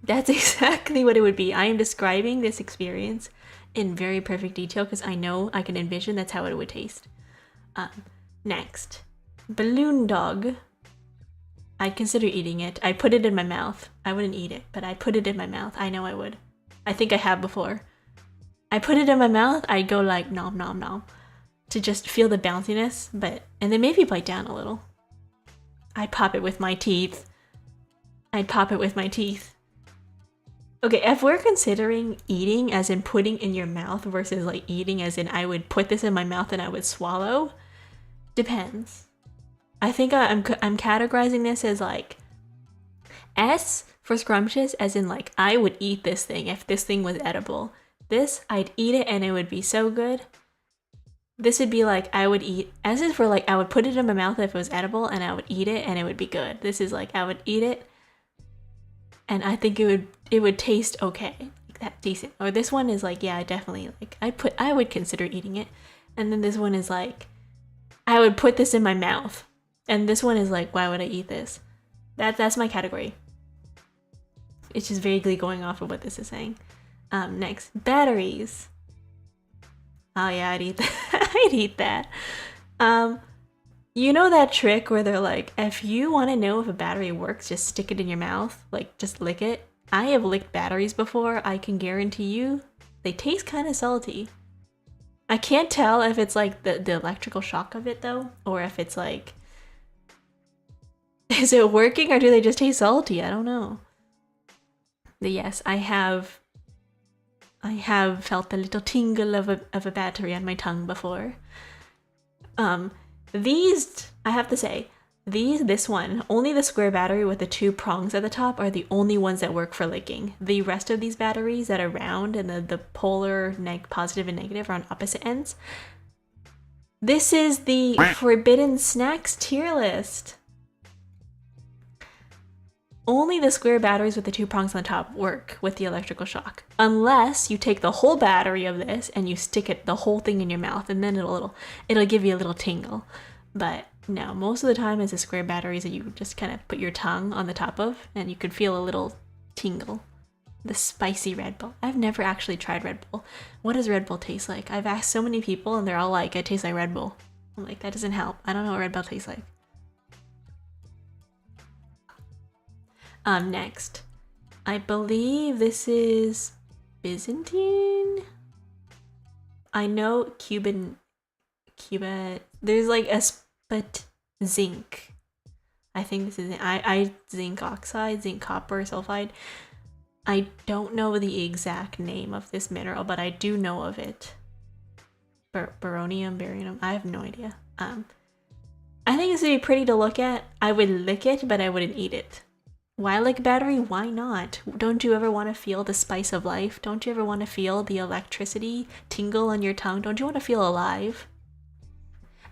Speaker 1: That's exactly what it would be. I am describing this experience in very perfect detail because I know I can envision that's how it would taste. Next, balloon dog. I'd consider eating it. I'd put it in my mouth. I wouldn't eat it, but I'd put it in my mouth. I know I would. I think I have before. I put it in my mouth, I'd go like nom nom nom to just feel the bounciness, and then maybe bite down a little. I'd pop it with my teeth. Okay, if we're considering eating as in putting in your mouth versus like eating as in I would put this in my mouth and I would swallow, depends. I think I'm categorizing this as like S for scrumptious, as in like I would eat this thing if this thing was edible. This, I'd eat it and it would be so good. This would be like I would eat, as is for like I would put it in my mouth if it was edible and I would eat it and it would be good. This is like I would eat it and I think it would taste okay, like that decent. Or this one is like, yeah, definitely like I would consider eating it. And then this one is like I would put this in my mouth. And this one is like, why would I eat this? That's my category. It's just vaguely going off of what this is saying. Next, batteries. Oh yeah, I'd eat that. I'd eat that. You know that trick where they're like, if you want to know if a battery works, just stick it in your mouth, like just lick it. I have licked batteries before. I can guarantee you they taste kind of salty. I can't tell if it's like the electrical shock of it though, or if it's like, is it working or do they just taste salty? I don't know. But yes, I have felt the little tingle of a battery on my tongue before. These, I have to say, this one, only the square battery with the 2 prongs at the top are the only ones that work for licking. The rest of these batteries that are round and the polar positive and negative are on opposite ends. This is the forbidden snacks tier list. Only the square batteries with the 2 prongs on the top work with the electrical shock. Unless you take the whole battery of this and you stick the whole thing in your mouth, and then it'll give you a little tingle. But no, most of the time it's the square batteries that you just kind of put your tongue on the top of and you could feel a little tingle. The spicy Red Bull. I've never actually tried Red Bull. What does Red Bull taste like? I've asked so many people and they're all like, it tastes like Red Bull. I'm like, that doesn't help. I don't know what Red Bull tastes like. Next, I believe this is Byzantine. I know Cuba, there's like a zinc. I think this is zinc oxide, zinc copper sulfide. I don't know the exact name of this mineral, but I do know of it. Barium, I have no idea. I think this would be pretty to look at. I would lick it, but I wouldn't eat it. Why lick battery? Why not? Don't you ever want to feel the spice of life? Don't you ever want to feel the electricity tingle on your tongue? Don't you want to feel alive?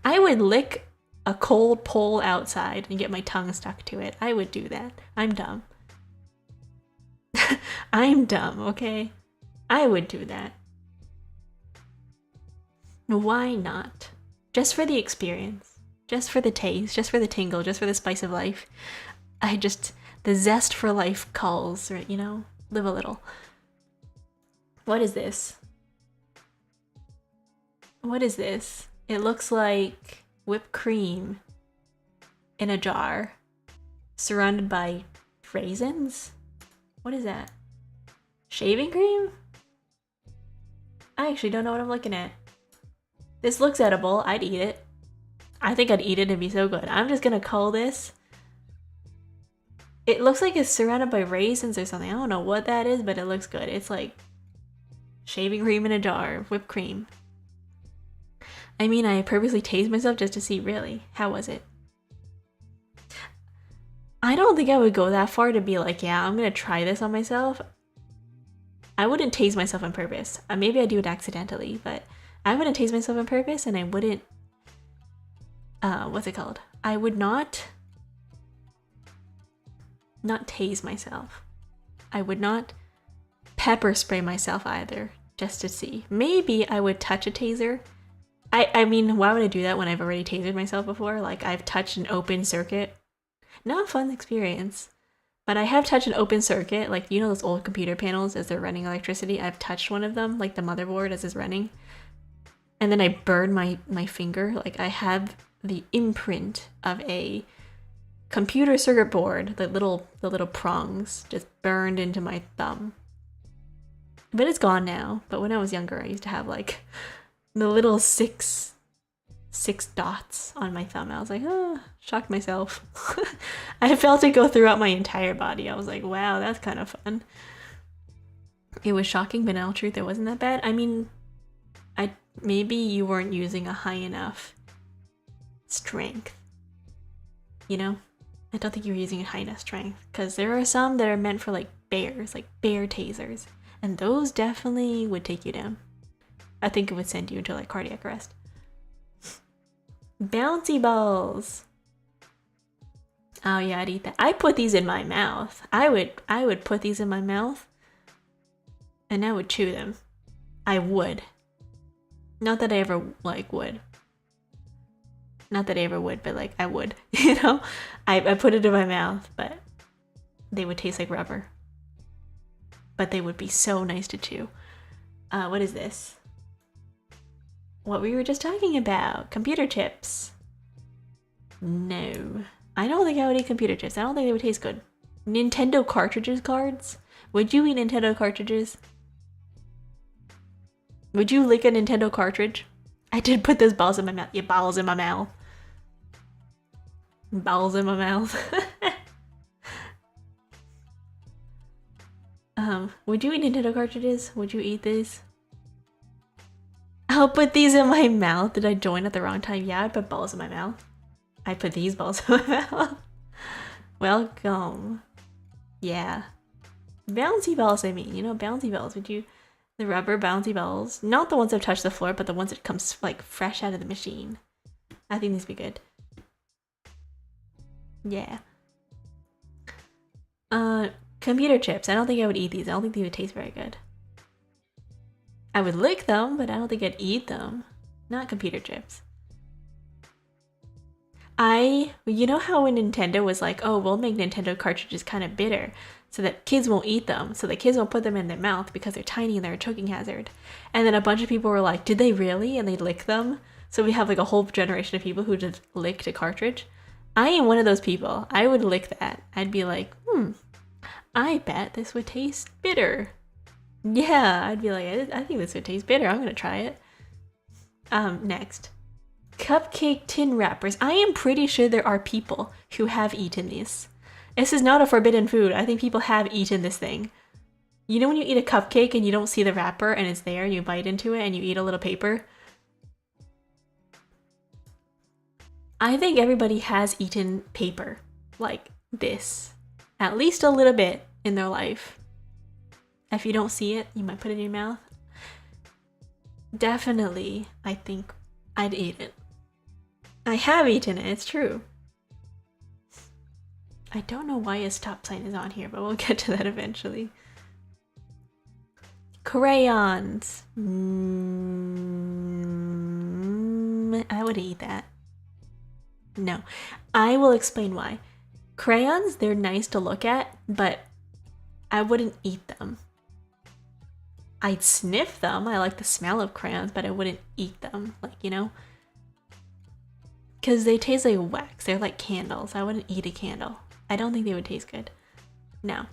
Speaker 1: I would lick a cold pole outside and get my tongue stuck to it. I would do that. I'm dumb. I'm dumb, okay? I would do that. Why not? Just for the experience. Just for the taste. Just for the tingle. Just for the spice of life. The zest for life calls, right? You know? Live a little. What is this? What is this? It looks like whipped cream in a jar surrounded by raisins? What is that? Shaving cream? I actually don't know what I'm looking at. This looks edible. I'd eat it. I think I'd eat it. It'd be so good. I'm just gonna call this. It looks like it's surrounded by raisins or something. I don't know what that is, but it looks good. It's like shaving cream in a jar, whipped cream. I mean, I purposely tased myself just to see, really. How was it? I don't think I would go that far to be like, yeah, I'm gonna try this on myself. I wouldn't tase myself on purpose. Maybe I do it accidentally, but I wouldn't tase myself on purpose, and I wouldn't what's it called? I would not tase myself. I would not pepper spray myself either, just to see. Maybe I would touch a taser. I mean, why would I do that when I've already tasered myself before? Like, I've touched an open circuit. Not a fun experience. But I have touched an open circuit, like, you know those old computer panels as they're running electricity? I've touched one of them, like the motherboard as it's running. And then I burned my finger. Like, I have the imprint of a computer circuit board, the little prongs just burned into my thumb. But it's gone now. But when I was younger, I used to have like the little six dots on my thumb. I was like, oh, shocked myself. I felt it go throughout my entire body. I was like, wow, that's kind of fun. It was shocking, but in all truth, it wasn't that bad. I mean, maybe you weren't using a high enough strength. You know? I don't think you were using a high enough strength, because there are some that are meant for like bears, like bear tasers, and those definitely would take you down. I think it would send you into like cardiac arrest. Bouncy balls. Oh yeah, I'd eat that. I put these in my mouth. I would put these in my mouth and I would chew them. I would. Not that I ever like would. Not that I ever would, but like I would. You know? I put it in my mouth, but they would taste like rubber. But they would be so nice to chew. What is this? What we were just talking about. Computer chips. No. I don't think I would eat computer chips. I don't think they would taste good. Nintendo cards? Would you eat Nintendo cartridges? Would you lick a Nintendo cartridge? I did put those balls in my mouth. Yeah, balls in my mouth. Balls in my mouth. Would you eat Nintendo cartridges? Would you eat these? I'll put these in my mouth. Did I join at the wrong time? Yeah, I put balls in my mouth. I put these balls in my mouth. Welcome. Yeah. Bouncy balls, I mean. You know, bouncy balls. Would you... The rubber bouncy balls. Not the ones that touch the floor, but the ones that comes like fresh out of the machine. I think these would be good. Yeah. Computer chips. I don't think I would eat these. I don't think they would taste very good. I would lick them, but I don't think I'd eat them. Not computer chips. You know how when Nintendo was like, oh, we'll make Nintendo cartridges kind of bitter so that kids won't eat them, so that kids won't put them in their mouth because they're tiny and they're a choking hazard. And then a bunch of people were like, did they really? And they'd lick them. So we have like a whole generation of people who just licked a cartridge. I am one of those people. I would lick that. I'd be like, I bet this would taste bitter. Yeah, I'd be like, I think this would taste bitter. I'm gonna try it. Next. Cupcake tin wrappers. I am pretty sure there are people who have eaten these. This is not a forbidden food. I think people have eaten this thing. You know when you eat a cupcake and you don't see the wrapper and it's there and you bite into it and you eat a little paper? I think everybody has eaten paper like this. At least a little bit in their life. If you don't see it, you might put it in your mouth. Definitely, I think I'd eat it. I have eaten it, it's true. I don't know why a stop sign is on here, but we'll get to that eventually. Crayons. I would eat that. No. I will explain why. Crayons, they're nice to look at, but I wouldn't eat them. I'd sniff them. I like the smell of crayons, but I wouldn't eat them. Like, you know? Because they taste like wax. They're like candles. I wouldn't eat a candle. I don't think they would taste good. No.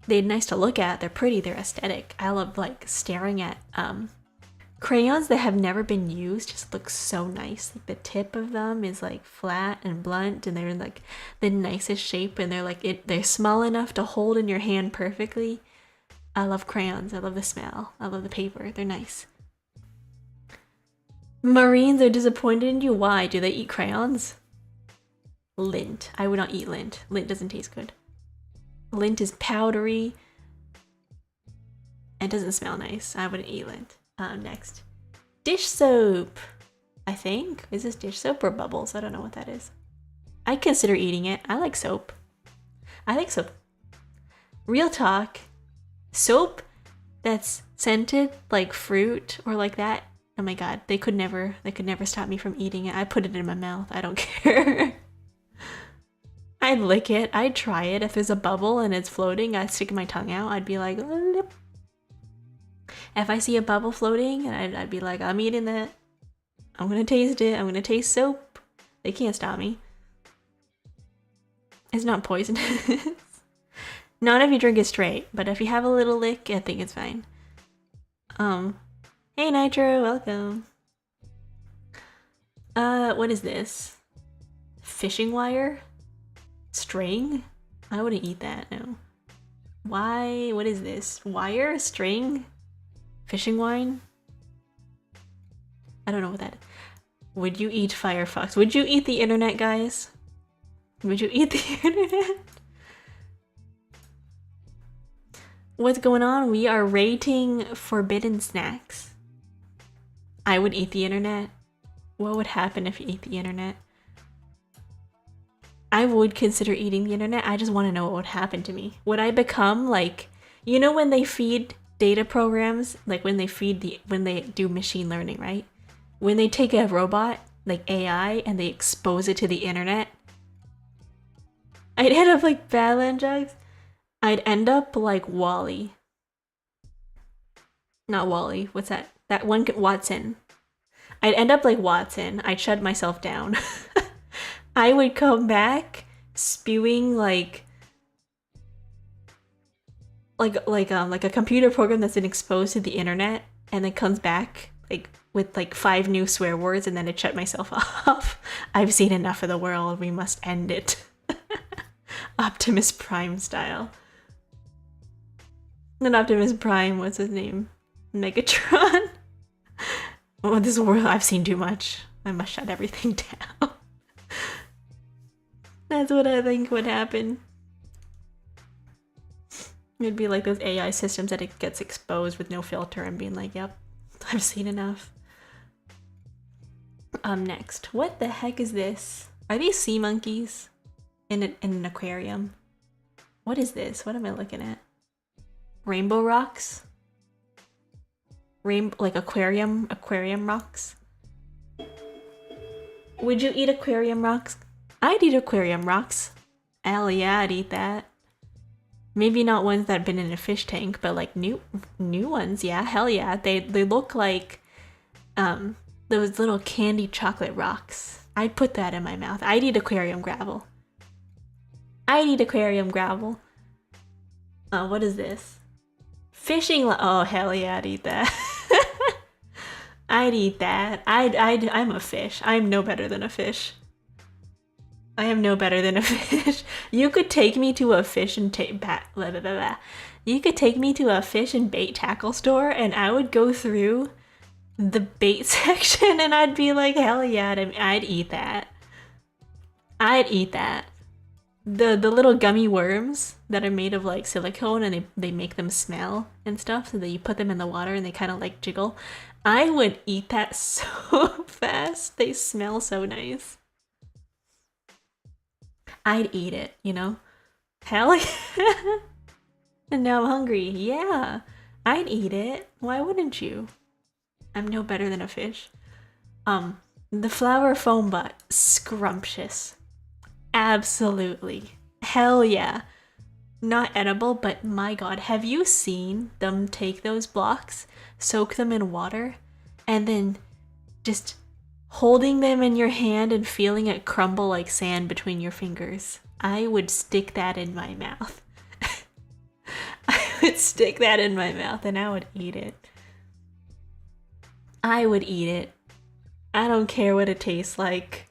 Speaker 1: They're nice to look at. They're pretty. They're aesthetic. I love like staring at crayons that have never been used. Just look so nice. Like the tip of them is like flat and blunt, and they're in like the nicest shape, and they're like they're small enough to hold in your hand perfectly. I love crayons. I love the smell. I love the paper. They're nice. Marines are disappointed in you. Why? Do they eat crayons? Lint. I would not eat lint. Lint doesn't taste good. Lint is powdery. It doesn't smell nice. I wouldn't eat lint. Next. Dish soap. I think. Is this dish soap or bubbles? I don't know what that is. I consider eating it. I like soap. I like soap. Real talk. Soap that's scented like fruit or like that. Oh my god, they could never stop me from eating it. I put it in my mouth. I don't care. I'd lick it. I'd try it. If there's a bubble and it's floating, I'd stick my tongue out. I'd be like, lip. If I see a bubble floating, I'd be like, I'm eating that. I'm gonna taste it. I'm gonna taste soap. They can't stop me. It's not poisonous. Not if you drink it straight, but if you have a little lick, I think it's fine. Hey Nitro, welcome. What is this? Fishing wire? String? I wouldn't eat that, no. Why? What is this? Wire? String? Fishing wine? I don't know what that is. Would you eat Firefox? Would you eat the internet, guys? Would you eat the internet? What's going on? We are rating forbidden snacks. I would eat the internet. What would happen if you ate the internet? I would consider eating the internet. I just want to know what would happen to me. Would I become like, you know, when they feed data programs, like when they do machine learning, right? When they take a robot, like AI, and they expose it to the internet, I'd end up like Badland Jugs. I'd end up like Wally. Not Wally. What's that? That one, Watson. I'd end up like Watson. I'd shut myself down. I would come back spewing like a computer program that's been exposed to the internet, and then comes back like with like 5 new swear words, and then I'd shut myself off. I've seen enough of the world. We must end it. Optimus Prime style. Not Optimus Prime, what's his name? Megatron? Oh, this world, I've seen too much. I must shut everything down. That's what I think would happen. It'd be like those AI systems that it gets exposed with no filter and being like, yep, I've seen enough. Next. What the heck is this? Are these sea monkeys in an aquarium? What is this? What am I looking at? Rainbow rocks? Like aquarium rocks? Would you eat aquarium rocks? I'd eat aquarium rocks. Hell yeah, I'd eat that. Maybe not ones that have been in a fish tank, but like new ones, yeah, hell yeah. They look like those little candy chocolate rocks. I'd put that in my mouth. I'd eat aquarium gravel. I'd eat aquarium gravel. What is this? Fishing oh hell yeah, I'd eat that. I'd eat that. I'm a fish. I'm no better than a fish. I am no better than a fish. You could take me to a fish and You could take me to a fish and bait tackle store, and I would go through the bait section, and I'd be like, hell yeah, I'd eat that. I'd eat that. The little gummy worms that are made of like silicone, and they make them smell and stuff, so that you put them in the water and they kind of like jiggle. I would eat that so fast. They smell so nice. I'd eat it, you know? Hell yeah. And now I'm hungry. Yeah, I'd eat it. Why wouldn't you? I'm no better than a fish. The flour foam butt. Scrumptious. Absolutely. Hell yeah. Not edible, but my god, have you seen them take those blocks, soak them in water, and then just holding them in your hand and feeling it crumble like sand between your fingers? I would stick that in my mouth. I would stick that in my mouth and I would eat it. I would eat it. I don't care what it tastes like.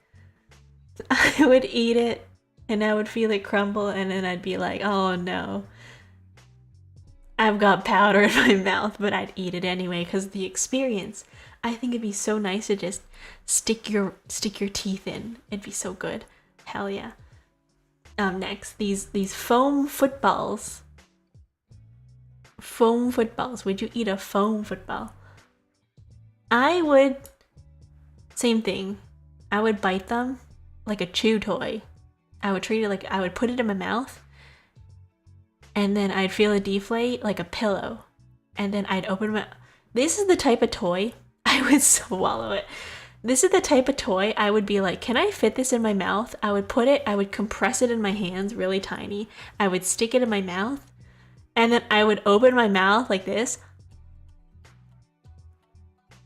Speaker 1: I would eat it and I would feel it crumble, and then I'd be like, oh no. I've got powder in my mouth, but I'd eat it anyway because the experience. I think it'd be so nice to just stick your teeth in. It'd be so good. Hell yeah. Next, these foam footballs. Foam footballs. Would you eat a foam football? I would Same thing. I would bite them like a chew toy. I would treat it like I would put it in my mouth and then I'd feel it deflate like a pillow. And then I'd open my... This is the type of toy I would swallow it. This is the type of toy I would be like, can I fit this in my mouth? I would compress it in my hands really tiny. I would stick it in my mouth and then I would open my mouth like this.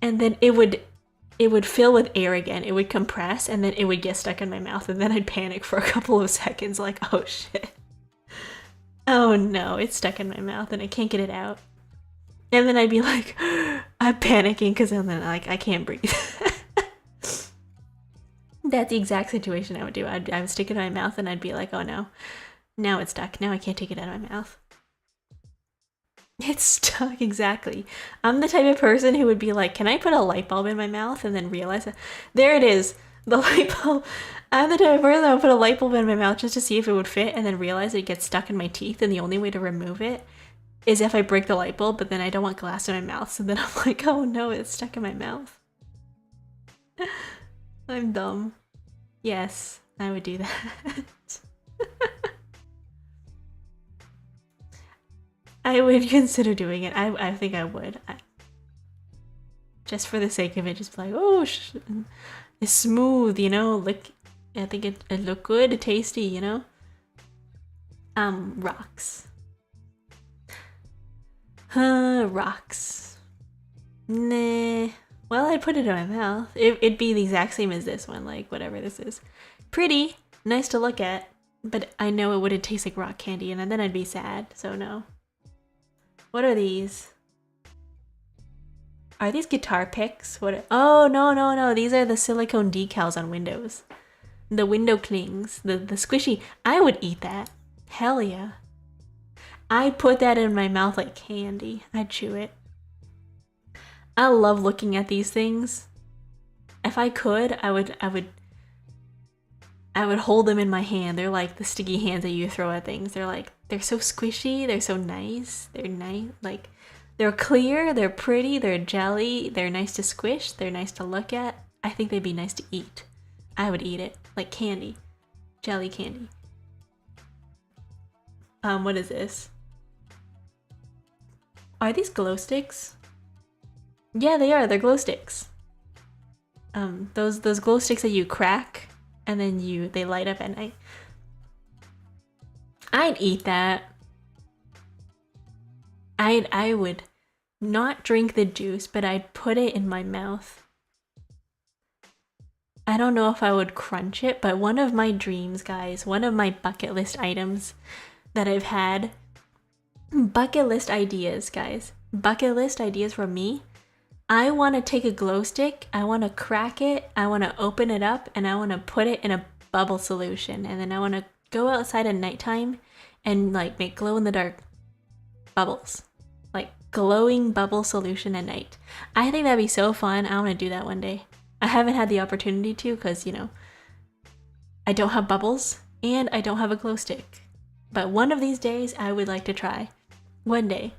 Speaker 1: And then it would fill with air again. It would compress and then it would get stuck in my mouth and then I'd panic for a couple of seconds like, oh shit. Oh no, it's stuck in my mouth and I can't get it out. And then I'd be like, I'm panicking because then like I can't breathe. That's the exact situation I would do. I would stick it in my mouth and I'd be like, oh no, now it's stuck. Now I can't take it out of my mouth. It's stuck, exactly. I'm the type of person who would be like, can I put a light bulb in my mouth and then realize that there it is, the light bulb. I'm the type of person that would put a light bulb in my mouth just to see if it would fit and then realize it gets stuck in my teeth and the only way to remove it is if I break the light bulb, but then I don't want glass in my mouth, so then I'm like, oh no, it's stuck in my mouth. I'm dumb. Yes, I would do that. I would consider doing it. I think I would. Just for the sake of it, just like, oh, it's smooth, you know? I think it look good, tasty, you know? Rocks. Rocks. Nah. Well, I'd put it in my mouth. It'd be the exact same as this one, like whatever this is. Pretty, nice to look at, but I know it wouldn't taste like rock candy and then I'd be sad, so no. What are these? Are these guitar picks? Oh, no. These are the silicone decals on windows. The window clings, the squishy. I would eat that. Hell yeah. I'd put that in my mouth like candy. I'd chew it. I love looking at these things. If I could, I would hold them in my hand. They're like the sticky hands that you throw at things. They're so squishy. They're so nice. They're nice. Like, they're clear. They're pretty. They're jelly. They're nice to squish. They're nice to look at. I think they'd be nice to eat. I would eat it like candy, jelly candy. What is this? Are these glow sticks? Yeah, they are. They're glow sticks. Those glow sticks that you crack and then they light up at night. I'd eat that. I would not drink the juice, but I'd put it in my mouth. I don't know if I would crunch it, but one of my dreams, guys, one of my bucket list items that I've had, bucket list ideas, guys, bucket list ideas for me. I want to take a glow stick, I want to crack it, I want to open it up, and I want to put it in a bubble solution, and then I want to go outside at nighttime and like make glow in the dark bubbles, like glowing bubble solution at night. I think that'd be so fun. I want to do that one day. I haven't had the opportunity to because, you know, I don't have bubbles and I don't have a glow stick. But one of these days I would like to try. One day.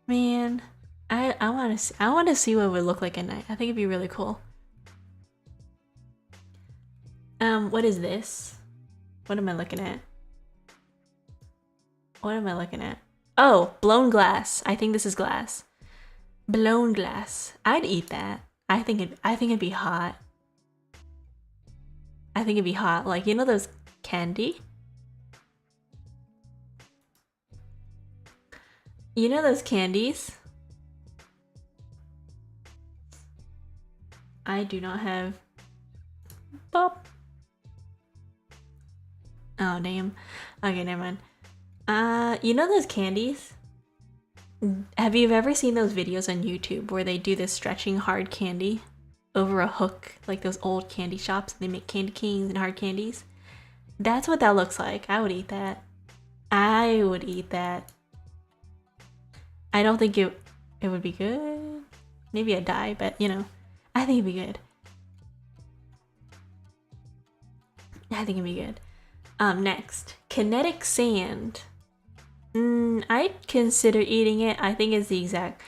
Speaker 1: Man, I want to see what it would look like at night. I think it'd be really cool. What is this? What am I looking at? Oh, blown glass. I think this is glass. Blown glass. I'd eat that. I think it'd be hot. Like, you know those candy? You know those candies? I do not have... Bop. Oh, damn. Okay, never mind. You know those candies? Have you ever seen those videos on YouTube where they do this stretching hard candy over a hook, like those old candy shops, and they make candy canes and hard candies? That's what that looks like. I would eat that. I don't think it would be good. Maybe I'd die, but you know, I think it'd be good. Next, kinetic sand. I'd consider eating it. I think it's the exact...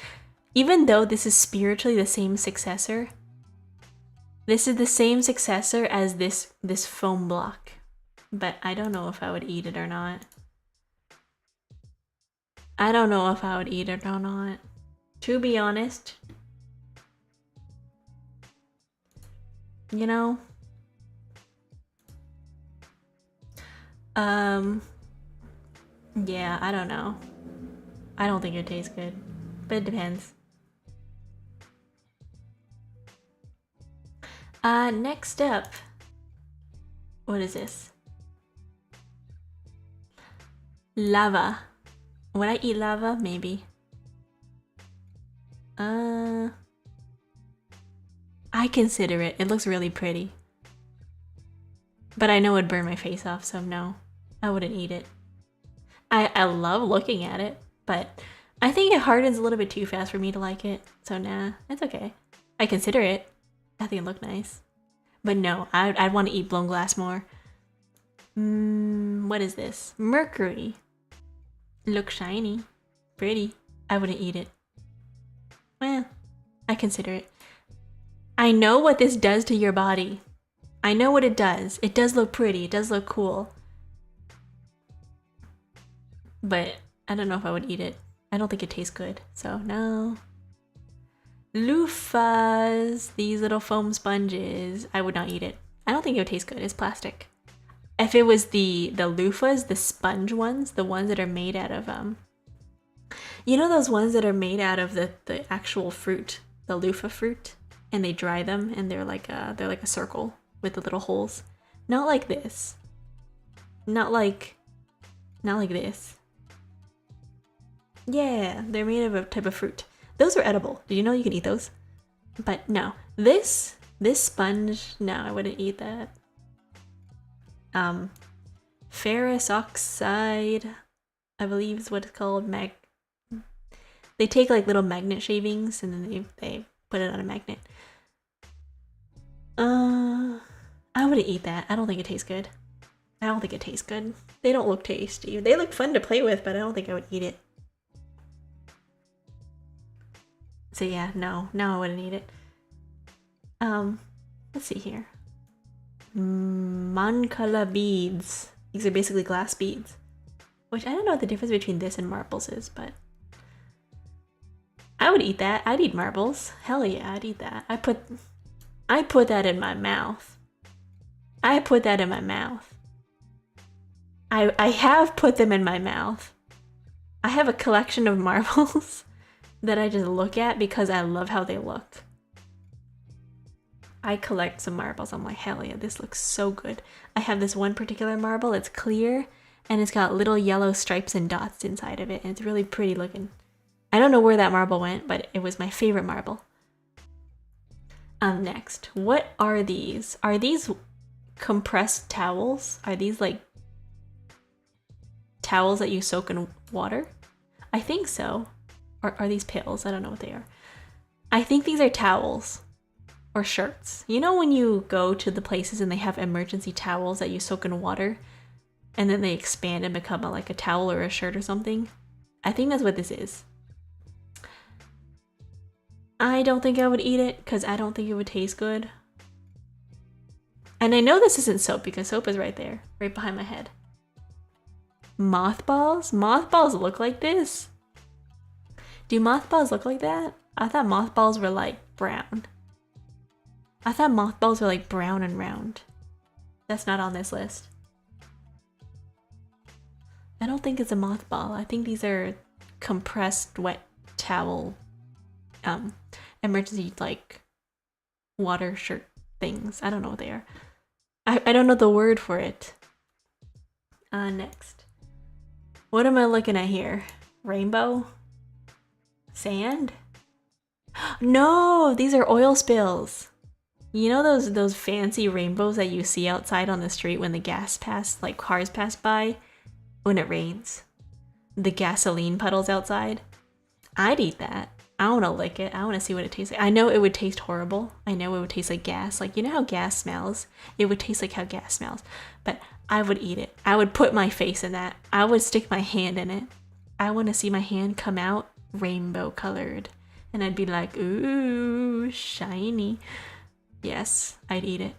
Speaker 1: Even though this is spiritually the same successor, This is the same successor as this foam block, but I don't know if I would eat it or not. I don't know if I would eat it or not. To be honest, you know, yeah, I don't know. I don't think it tastes good, but it depends. Next up, what is this? Lava. Would I eat lava? Maybe. I consider it. It looks really pretty. But I know it'd burn my face off, so no. I wouldn't eat it. I love looking at it, but I think it hardens a little bit too fast for me to like it. So nah, it's okay. I consider it. I think it looked nice. But no, I'd want to eat blown glass more. What is this? Mercury. Looks shiny. Pretty. I wouldn't eat it. Well, I consider it. I know what this does to your body. I know what it does. It does look pretty. It does look cool. But I don't know if I would eat it. I don't think it tastes good. So no. Loofahs. These little foam sponges. I would not eat it. I don't think it would taste good. It's plastic. If it was the loofahs, the sponge ones, the ones that are made out of you know those ones that are made out of the actual fruit, the loofah fruit, and they dry them and they're like a circle with the little holes. Not like this. Not like this. Yeah, they're made of a type of fruit. Those are edible. Did you know you can eat those? But no, this sponge, no, I wouldn't eat that. Ferrous oxide, I believe is what it's called. They take like little magnet shavings and then they put it on a magnet. I wouldn't eat that. I don't think it tastes good. I don't think it tastes good. They don't look tasty. They look fun to play with, but I don't think I would eat it. So yeah, no, I wouldn't eat it. Let's see here. Mancala beads. These are basically glass beads. Which I don't know what the difference between this and marbles is, but I would eat that. I'd eat marbles. Hell yeah, I'd eat that. I put that in my mouth. I put that in my mouth. I have put them in my mouth. I have a collection of marbles that I just look at because I love how they look. I collect some marbles. I'm like, hell yeah, this looks so good. I have this one particular marble. It's clear and it's got little yellow stripes and dots inside of it. And it's really pretty looking. I don't know where that marble went, but it was my favorite marble. Next, what are these? Are these compressed towels? Are these like towels that you soak in water? I think so. Or are these pills? I don't know what they are. I think these are towels. Or shirts. You know when you go to the places and they have emergency towels that you soak in water and then they expand and become like a towel or a shirt or something? I think that's what this is. I don't think I would eat it because I don't think it would taste good. And I know this isn't soap because soap is right there, right behind my head. Mothballs? Mothballs look like this? Do mothballs look like that? I thought mothballs were like brown. I thought mothballs were like brown and round. That's not on this list. I don't think it's a mothball. I think these are compressed wet towel emergency like water shirt things. I don't know what they are. I don't know the word for it. Next. What am I looking at here? Rainbow? Sand? No, these are oil spills. You know those fancy rainbows that you see outside on the street when the cars pass by when it rains? The gasoline puddles outside? I'd eat that. I want to lick it. I want to see what it tastes like. I know it would taste horrible. I know it would taste like gas. Like, you know how gas smells? It would taste like how gas smells. But I would eat it. I would put my face in that. I would stick my hand in it. I want to see my hand come out rainbow colored. And I'd be like, ooh, shiny. Yes, I'd eat it.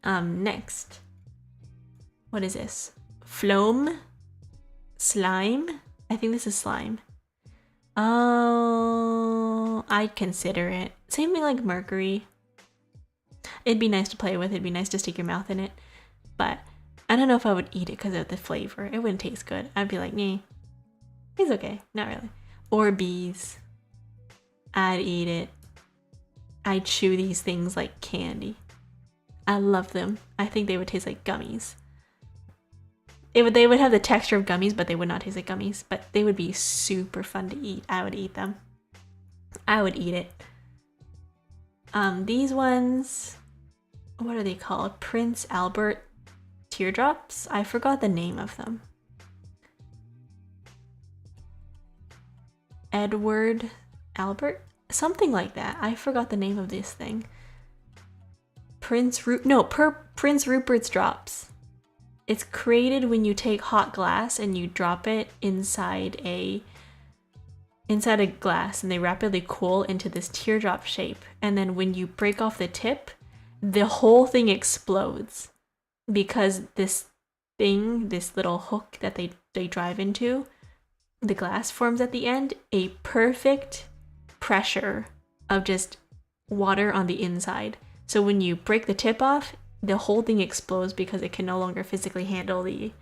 Speaker 1: Next. What is this? Phloem? Slime? I think this is slime. Oh, I'd consider it. Same thing like mercury. It'd be nice to play with. It'd be nice to stick your mouth in it. But I don't know if I would eat it because of the flavor. It wouldn't taste good. I'd be like, nah, it's okay. Not really. Or bees. I'd eat it. I'd chew these things like candy. I love them. I think they would taste like gummies. They would have the texture of gummies, but they would not taste like gummies. But they would be super fun to eat. I would eat them. I would eat it. These ones, what are they called? Prince Albert teardrops? I forgot the name of them. Edward Albert? Something like that. I forgot the name of this thing. Prince Rupert's drops. It's created when you take hot glass and you drop it inside a glass, and they rapidly cool into this teardrop shape. And then when you break off the tip, the whole thing explodes because this little hook that they drive into, the glass forms at the end a perfect pressure of just water on the inside. So when you break the tip off, the whole thing explodes because it can no longer physically handle the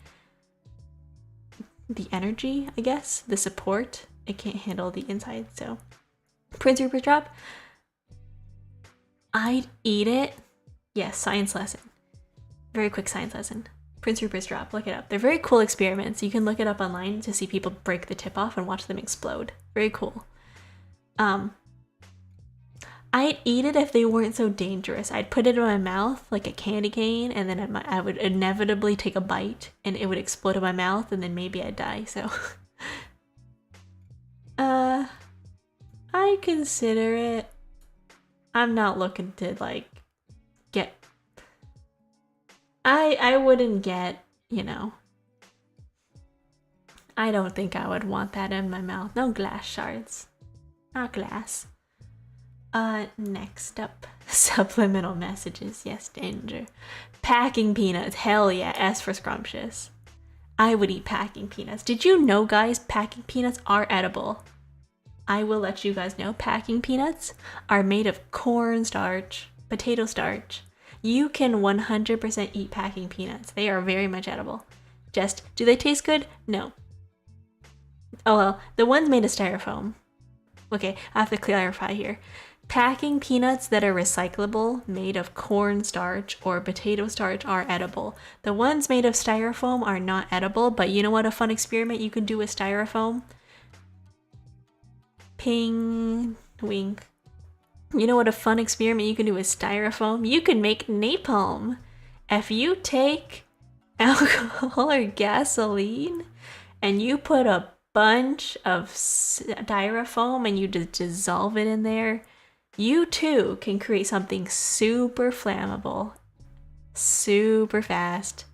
Speaker 1: energy, I guess, the support. It can't handle the inside. So Prince Rupert drop, I'd eat it. Yes, science lesson. Very quick science lesson. Prince Rupert's drop, look it up. They're very cool experiments. You can look it up online to see people break the tip off and watch them explode. Very cool. I'd eat it if they weren't so dangerous. I'd put it in my mouth like a candy cane, and then I would inevitably take a bite and it would explode in my mouth, and then maybe I'd die. So I consider it. I'm not looking to like get, I wouldn't get, I don't think I would want that in my mouth. No glass shards. Not glass. Next up, subliminal messages. Yes, danger. Packing peanuts. Hell yeah. S for scrumptious. I would eat packing peanuts. Did you know, guys, packing peanuts are edible? I will let you guys know. Packing peanuts are made of corn starch, potato starch. You can 100% eat packing peanuts. They are very much edible. Just, do they taste good? No. Oh well, the ones made of styrofoam. Okay, I have to clarify here. Packing peanuts that are recyclable, made of corn starch or potato starch, are edible. The ones made of styrofoam are not edible, but you know what a fun experiment you can do with styrofoam? Ping, wink. You know what a fun experiment you can do with styrofoam? You can make napalm. If you take alcohol or gasoline and you put a bunch of styrofoam and you just dissolve it in there, you too can create something super flammable, super fast.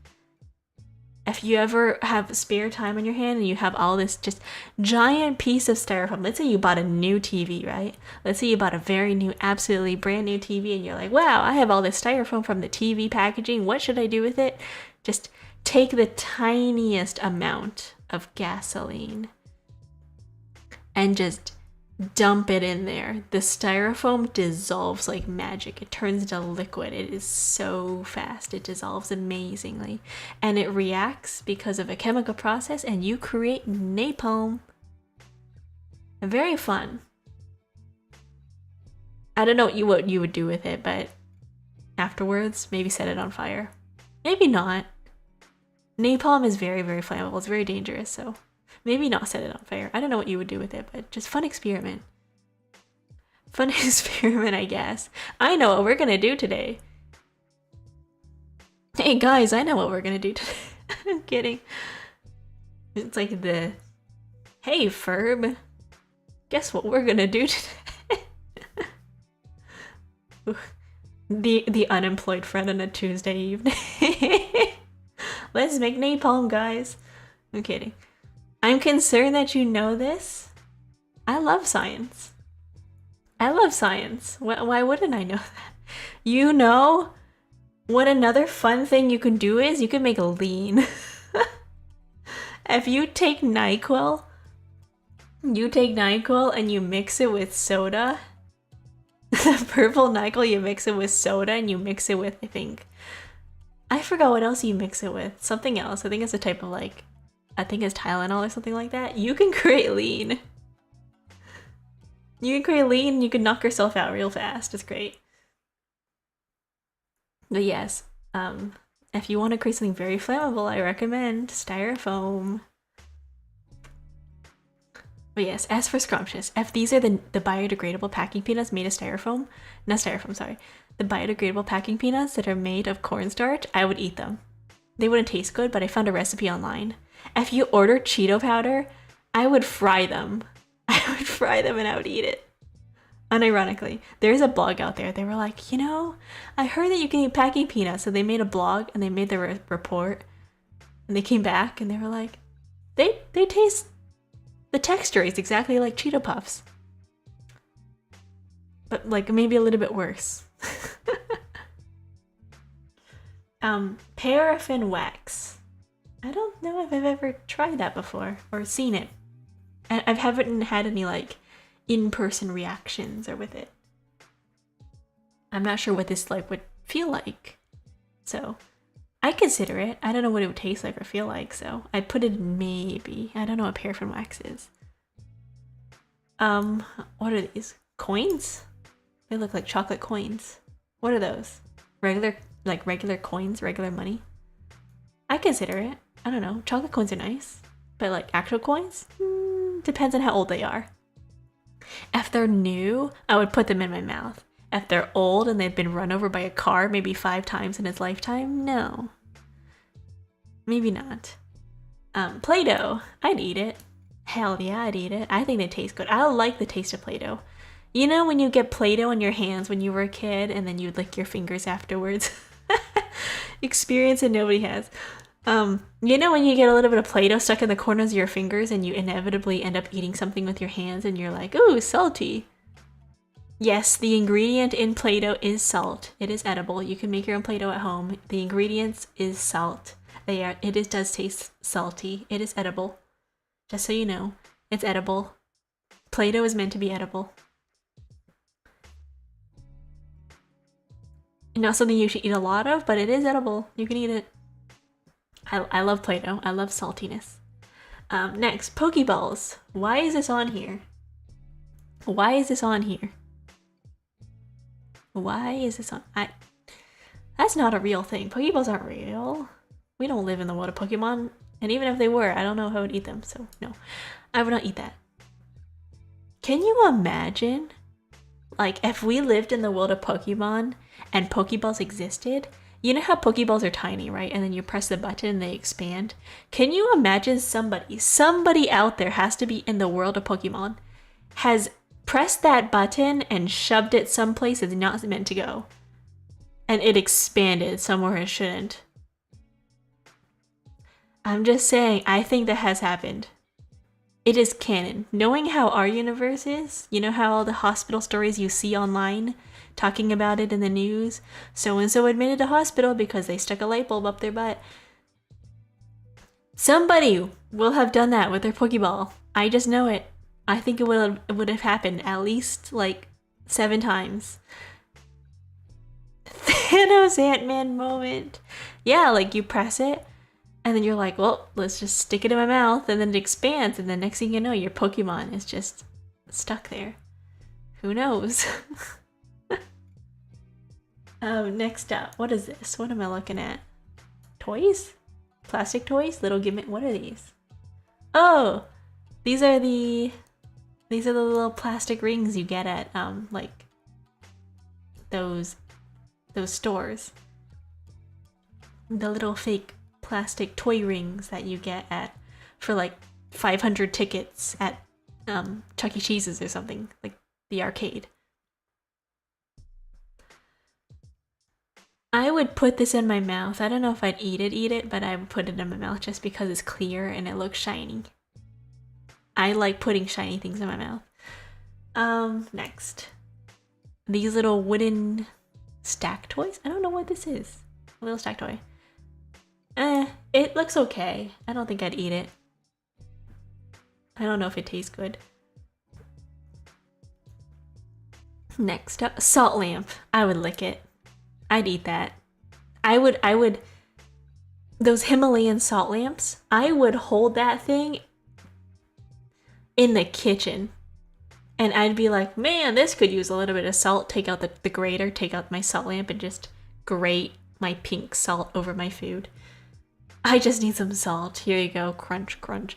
Speaker 1: If you ever have spare time on your hand and you have all this just giant piece of styrofoam, let's say you bought a new TV, right? Let's say you bought a very new, absolutely brand new TV, and you're like, wow, I have all this styrofoam from the TV packaging. What should I do with it? Just take the tiniest amount of gasoline and just dump it in there. The styrofoam dissolves like magic. It turns into liquid. It is so fast. It dissolves amazingly. And it reacts because of a chemical process, and you create napalm. Very fun. I don't know what you would do with it, but afterwards, maybe set it on fire. Maybe not. Napalm is very, very flammable. It's very dangerous, so maybe not set it on fire. I don't know what you would do with it, but just fun experiment. Fun experiment, I guess. I know what we're gonna do today. Hey guys, I know what we're gonna do today. I'm kidding. It's like hey Ferb, guess what we're gonna do today? the unemployed friend on a Tuesday evening. Let's make napalm, guys. I'm kidding. I'm concerned that you know this. I love science. I love science. Why wouldn't I know that? You know what another fun thing you can do is? You can make a lean. If you take NyQuil and you mix it with soda. The purple NyQuil, you mix it with soda and you mix it with, I forgot what else you mix it with. Something else. I think it's a type of I think it's Tylenol or something like that. You can create lean. You can knock yourself out real fast. It's great. But yes, if you want to create something very flammable, I recommend styrofoam. But yes, as for scrumptious, if these are the biodegradable packing peanuts made of styrofoam, not styrofoam, sorry, the biodegradable packing peanuts that are made of cornstarch, I would eat them. They wouldn't taste good, but I found a recipe online. If you order Cheeto powder, I would fry them. I would fry them and I would eat it. Unironically, there's a blog out there. They were like, I heard that you can eat packing peanuts. So they made a blog and they made the report. And they came back and they were like, they taste, the texture is exactly like Cheeto Puffs. But maybe a little bit worse. Paraffin wax. I don't know if I've ever tried that before or seen it. I haven't had any in-person reactions or with it. I'm not sure what this would feel like. So I consider it. I don't know what it would taste like or feel like, so I'd put it in maybe. I don't know what paraffin wax is. What are these? Coins? They look like chocolate coins. What are those? Regular coins, regular money? I consider it. I don't know. Chocolate coins are nice. But actual coins? Depends on how old they are. If they're new, I would put them in my mouth. If they're old and they've been run over by a car maybe 5 times in its lifetime, no. Maybe not. Play-Doh. I'd eat it. Hell yeah, I'd eat it. I think they taste good. I like the taste of Play-Doh. You know when you get Play-Doh on your hands when you were a kid and then you'd lick your fingers afterwards? Experience that nobody has. You know when you get a little bit of Play-Doh stuck in the corners of your fingers and you inevitably end up eating something with your hands and you're like, ooh, salty. Yes, the ingredient in Play-Doh is salt. It is edible. You can make your own Play-Doh at home. The ingredients is salt. It does taste salty. It is edible. Just so you know, it's edible. Play-Doh is meant to be edible. Not something you should eat a lot of, but it is edible. You can eat it. I love Play-Doh. I love saltiness. Next, Pokeballs. Why is this on here? Why is this on here? Why is this on? That's not a real thing. Pokeballs aren't real. We don't live in the world of Pokemon. And even if they were, I don't know how I would eat them. So no, I would not eat that. Can you imagine? If we lived in the world of Pokemon and Pokeballs existed, you know how Pokeballs are tiny, right? And then you press the button and they expand. Can you imagine somebody out there has to be in the world of Pokemon, has pressed that button and shoved it someplace it's not meant to go. And it expanded somewhere it shouldn't. I'm just saying, I think that has happened. It is canon. Knowing how our universe is, you know how all the hospital stories you see online talking about it in the news? So-and-so admitted to hospital because they stuck a light bulb up their butt. Somebody will have done that with their Pokeball. I just know it. I think it would have happened at least 7 times. Thanos Ant-Man moment. Yeah, you press it, and then you're like, well, let's just stick it in my mouth, and then it expands, and the next thing you know, your Pokemon is just stuck there. Who knows? Next up, what is this? What am I looking at? Toys? Plastic toys? Little gimmick. What are these? Oh, these are the little plastic rings you get at those stores. The little fake plastic toy rings that you get for 500 tickets at Chuck E. Cheese's or something, the arcade. I would put this in my mouth. I don't know if I'd eat it, but I would put it in my mouth just because it's clear and it looks shiny. I like putting shiny things in my mouth. Next. these little wooden stack toys. I don't know what this is. A little stack toy. It looks okay. I don't think I'd eat it. I don't know if it tastes good. Next up, salt lamp. I would lick it. I'd eat that. I would, those Himalayan salt lamps, I would hold that thing in the kitchen. And I'd be like, man, this could use a little bit of salt. Take out the grater, take out my salt lamp, and just grate my pink salt over my food. I just need some salt. Here you go. Crunch, crunch.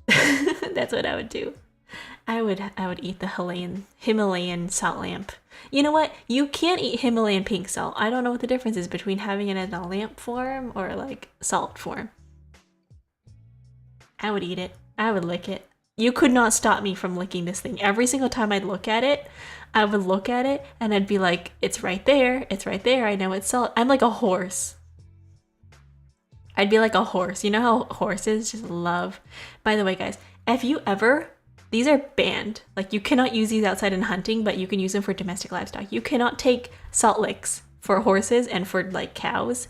Speaker 1: That's what I would do. I would eat the Himalayan salt lamp. You know what? You can't eat Himalayan pink salt. I don't know what the difference is between having it in a lamp form or like salt form. I would eat it. I would lick it. You could not stop me from licking this thing. Every single time I'd look at it, I would look at it and I'd be like, it's right there. It's right there. I know it's salt. I'm like a horse. I'd be like a horse. You know how horses just love. By the way, guys, if you ever, these are banned. Like, you cannot use these outside in hunting, but you can use them for domestic livestock. You cannot take salt licks for horses and for like cows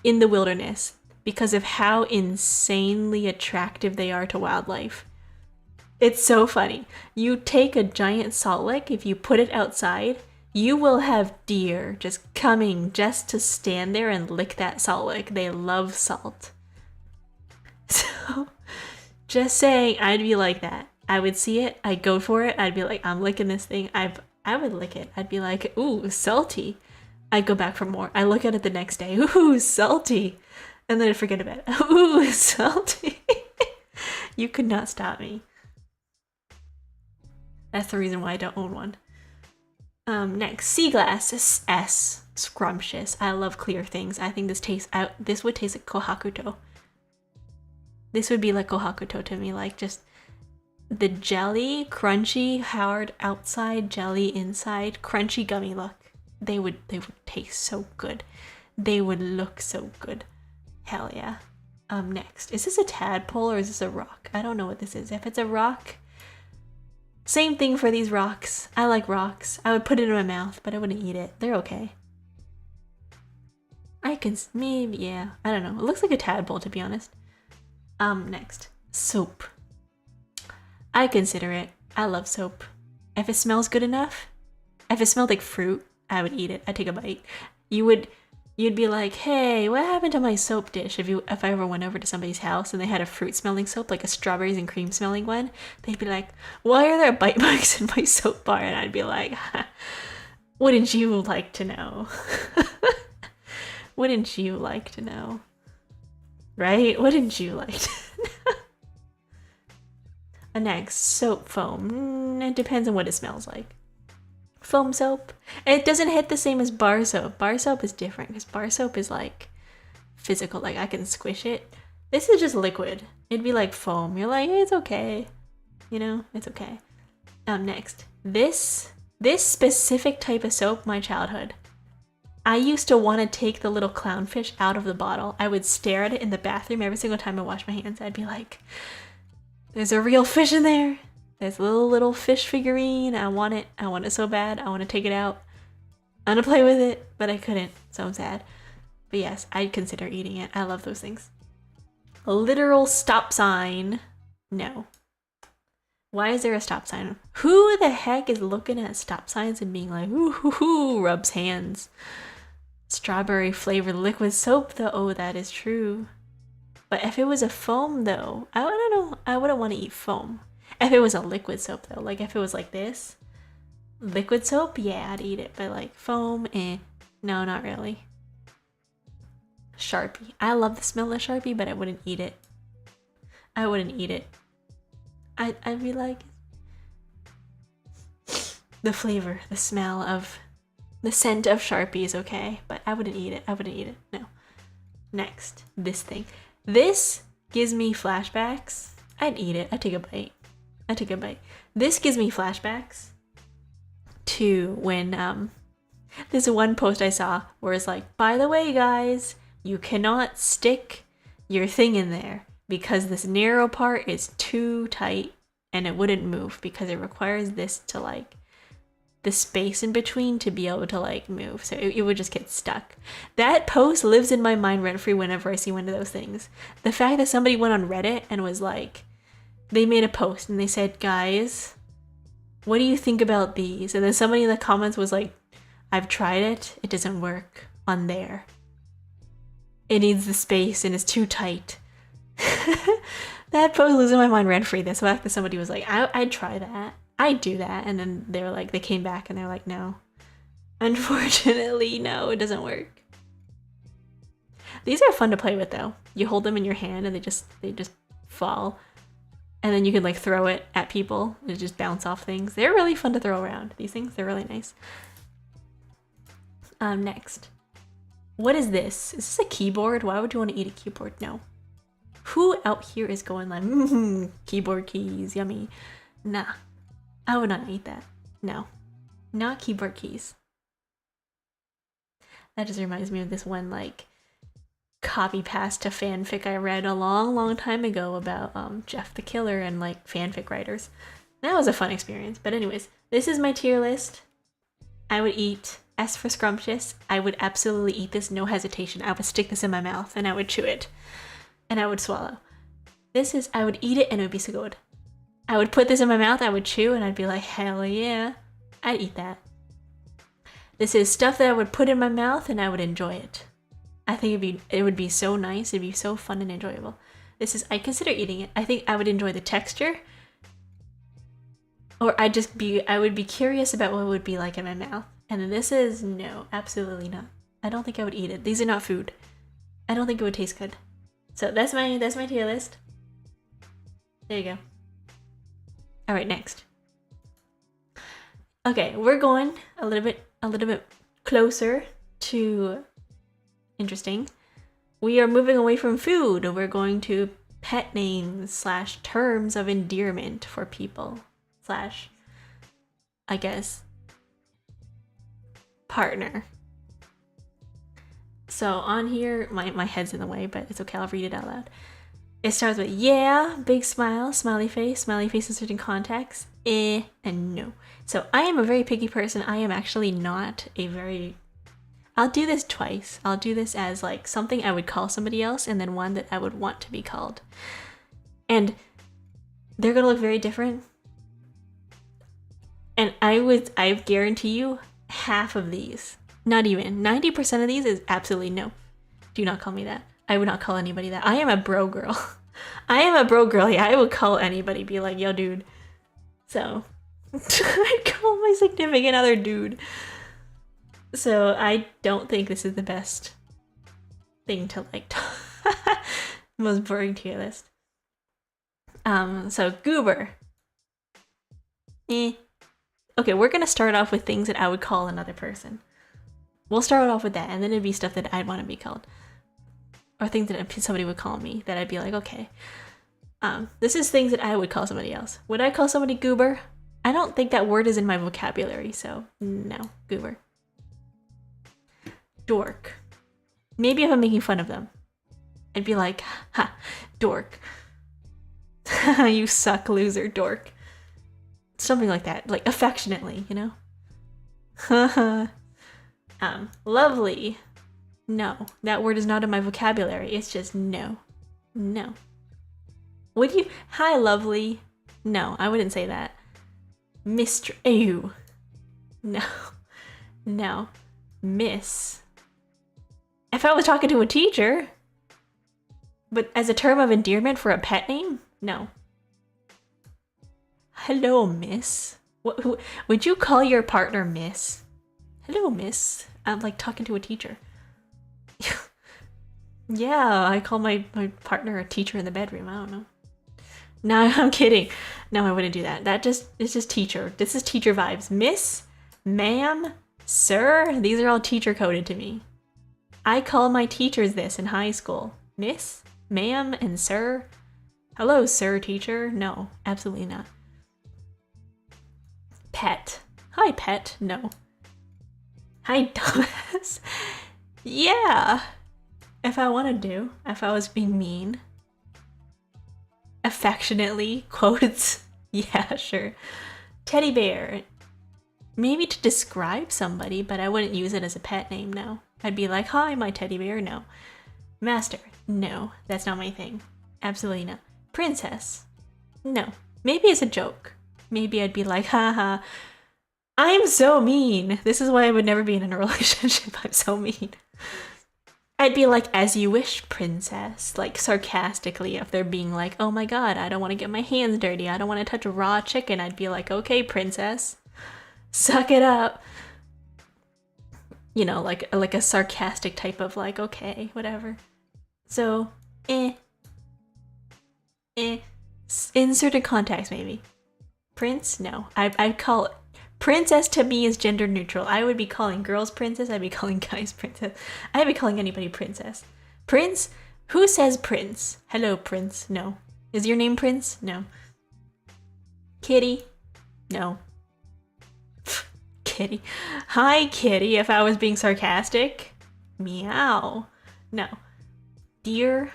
Speaker 1: in the wilderness because of how insanely attractive they are to wildlife. It's so funny. You take a giant salt lick, if you put it outside, you will have deer just coming just to stand there and lick that salt lick. They love salt. So, just saying, I'd be like that. I would see it, I'd go for it, I'd be like, I'm licking this thing. I would lick it. I'd be like, ooh, salty. I'd go back for more. I look at it the next day, ooh, salty. And then I'd forget about it. Ooh, salty. You could not stop me. That's the reason why I don't own one. Next, sea glass. S. Scrumptious. I love clear things. I think this would taste like kohakuto. This would be like kohakuto to me, like just the jelly, crunchy, hard outside, jelly inside, crunchy gummy look. They would taste so good. They would look so good. Hell yeah. Next, is this a tadpole or is this a rock? I don't know what this is. If it's a rock, same thing for these rocks. I like rocks. I would put it in my mouth, but I wouldn't eat it. They're okay. I can, maybe, yeah. I don't know. It looks like a tadpole, to be honest. Next, soap. I consider it. I love soap. If it smells good enough, if it smelled like fruit, I would eat it. I'd take a bite. You'd be like, hey, what happened to my soap dish? If I ever went over to somebody's house and they had a fruit smelling soap, like a strawberries and cream smelling one, they'd be like, why are there bite marks in my soap bar? And I'd be like, wouldn't you like to know? Wouldn't you like to know? Right? Wouldn't you like to know? Next, soap foam. It depends on what it smells like. Foam soap. It doesn't hit the same as bar soap. Bar soap is different because bar soap is like physical, like I can squish it. This is just liquid. It'd be like foam. You're like, it's okay. You know, it's okay. Next, this specific type of soap, my childhood. I used to want to take the little clownfish out of the bottle. I would stare at it in the bathroom every single time I washed my hands. I'd be like, there's a real fish in there. There's a little fish figurine. I want it. I want it so bad. I want to take it out. I want to play with it, but I couldn't. So I'm sad. But yes, I'd consider eating it. I love those things. A literal stop sign. No. Why is there a stop sign? Who the heck is looking at stop signs and being like, ooh, hoo, hoo, rubs hands? Strawberry flavored liquid soap though. Oh, that is true. But if it was a foam though, I don't know. I wouldn't want to eat foam. If it was a liquid soap though, like if it was like this, liquid soap, yeah, I'd eat it. But like foam, no, not really. Sharpie. I love the smell of Sharpie, but I wouldn't eat it. I wouldn't eat it. I'd be like, the flavor, the smell of, the scent of Sharpie is okay, but I wouldn't eat it. I wouldn't eat it. No. Next, this thing. This gives me flashbacks. I'd eat it. I'd take a bite. I took a bite. This gives me flashbacks to when there's one post I saw where it's like, by the way guys, you cannot stick your thing in there because this narrow part is too tight and it wouldn't move because it requires this to like the space in between to be able to like move. So it would just get stuck. That post lives in my mind rent-free whenever I see one of those things. The fact that somebody went on Reddit and was like, they made a post and they said, guys, what do you think about these? And then somebody in the comments was like, I've tried it. It doesn't work on there. It needs the space and it's too tight. That post lives in my mind rent-free. The fact that somebody was like, I'd try that. I'd do that. And then they were like, they came back and they're like, no. Unfortunately, no, it doesn't work. These are fun to play with though. You hold them in your hand and they just fall. And then you can like throw it at people and just bounce off things. They're really fun to throw around. These things, they're really nice. Next. What is this? Is this a keyboard? Why would you want to eat a keyboard? No. Who out here is going like, keyboard keys, yummy. Nah. I would not eat that. No. Not keyboard keys. That just reminds me of this one like copy paste to fanfic I read a long time ago about Jeff the Killer and like fanfic writers. That was a fun experience. But anyways, this is my tier list. I would eat S for scrumptious. I would absolutely eat this, no hesitation. I would stick this in my mouth and I would chew it. And I would swallow. This is, I would eat it and it would be so good. I would put this in my mouth, I would chew, and I'd be like, hell yeah, I'd eat that. This is stuff that I would put in my mouth and I would enjoy it. I think it would be so nice, it'd be so fun and enjoyable. This is, I consider eating it. I think I would enjoy the texture. Or I would be curious about what it would be like in my mouth. And then this is, no, absolutely not. I don't think I would eat it. These are not food. I don't think it would taste good. So that's my tier list. There you go. All right, next. Okay, we're going a little bit closer to interesting. We are moving away from food. We're going to pet names / terms of endearment for people / I guess partner. So on here, my head's in the way, but it's okay, I'll read it out loud. It starts with yeah, big smile, smiley face in certain contexts, and no. So I am a very picky person. I am actually not a very... I'll do this twice. I'll do this as like something I would call somebody else and then one that I would want to be called. And they're gonna look very different. And I guarantee you half of these, not even, 90% of these is absolutely no. Do not call me that. I would not call anybody that. I am a bro girl. I am a bro girl. Yeah, I would call anybody, be like, yo, dude. So, I'd call my significant other dude. So, I don't think this is the best thing to like. Most boring tier list. So, goober. Okay, we're gonna start off with things that I would call another person. We'll start off with that, and then it'd be stuff that I'd want to be called. Or things that somebody would call me that I'd be like, okay. This is things that I would call somebody else. Would I call somebody goober? I don't think that word is in my vocabulary, so no, goober. Dork. Maybe if I'm making fun of them. I'd be like, ha, dork. You suck, loser, dork. Something like that, like affectionately, you know? Lovely. No, that word is not in my vocabulary. It's just no. No. Would you? Hi, lovely. No, I wouldn't say that. Mr. Ew. No. No. Miss. If I was talking to a teacher, but as a term of endearment for a pet name, no. Hello, miss. Would you call your partner miss? Hello, miss. I'm like talking to a teacher. Yeah, I call my partner a teacher in the bedroom. I don't know. No, I'm kidding. No, I wouldn't do that. It's just teacher. This is teacher vibes. Miss, ma'am, sir. These are all teacher coded to me. I call my teachers this in high school. Miss, ma'am, and sir. Hello, sir, teacher. No, absolutely not. Pet. Hi, pet. No. Hi, dumbass. Yeah. If I wanted to. If I was being mean. Affectionately. Quotes. Yeah, sure. Teddy bear. maybe to describe somebody, but I wouldn't use it as a pet name, no. I'd be like, hi, my teddy bear, no. Master, no, that's not my thing. Absolutely not. Princess, no. Maybe it's a joke. Maybe I'd be like, haha, I'm so mean. This is why I would never be in a relationship. I'm so mean. I'd be like, as you wish, princess. Like, sarcastically, if they're being like, oh my god, I don't want to get my hands dirty. I don't want to touch a raw chicken. I'd be like, okay, princess. Suck it up. You know, like a sarcastic type of like, okay, whatever. So, in certain contexts, maybe. Prince? No. I'd call it. Princess to me is gender neutral. I would be calling girls princess. I'd be calling guys princess. I'd be calling anybody princess. Prince? Who says prince? Hello, prince. No. Is your name Prince? No. Kitty? No. Kitty. Hi, kitty, if I was being sarcastic. Meow. No. Dear?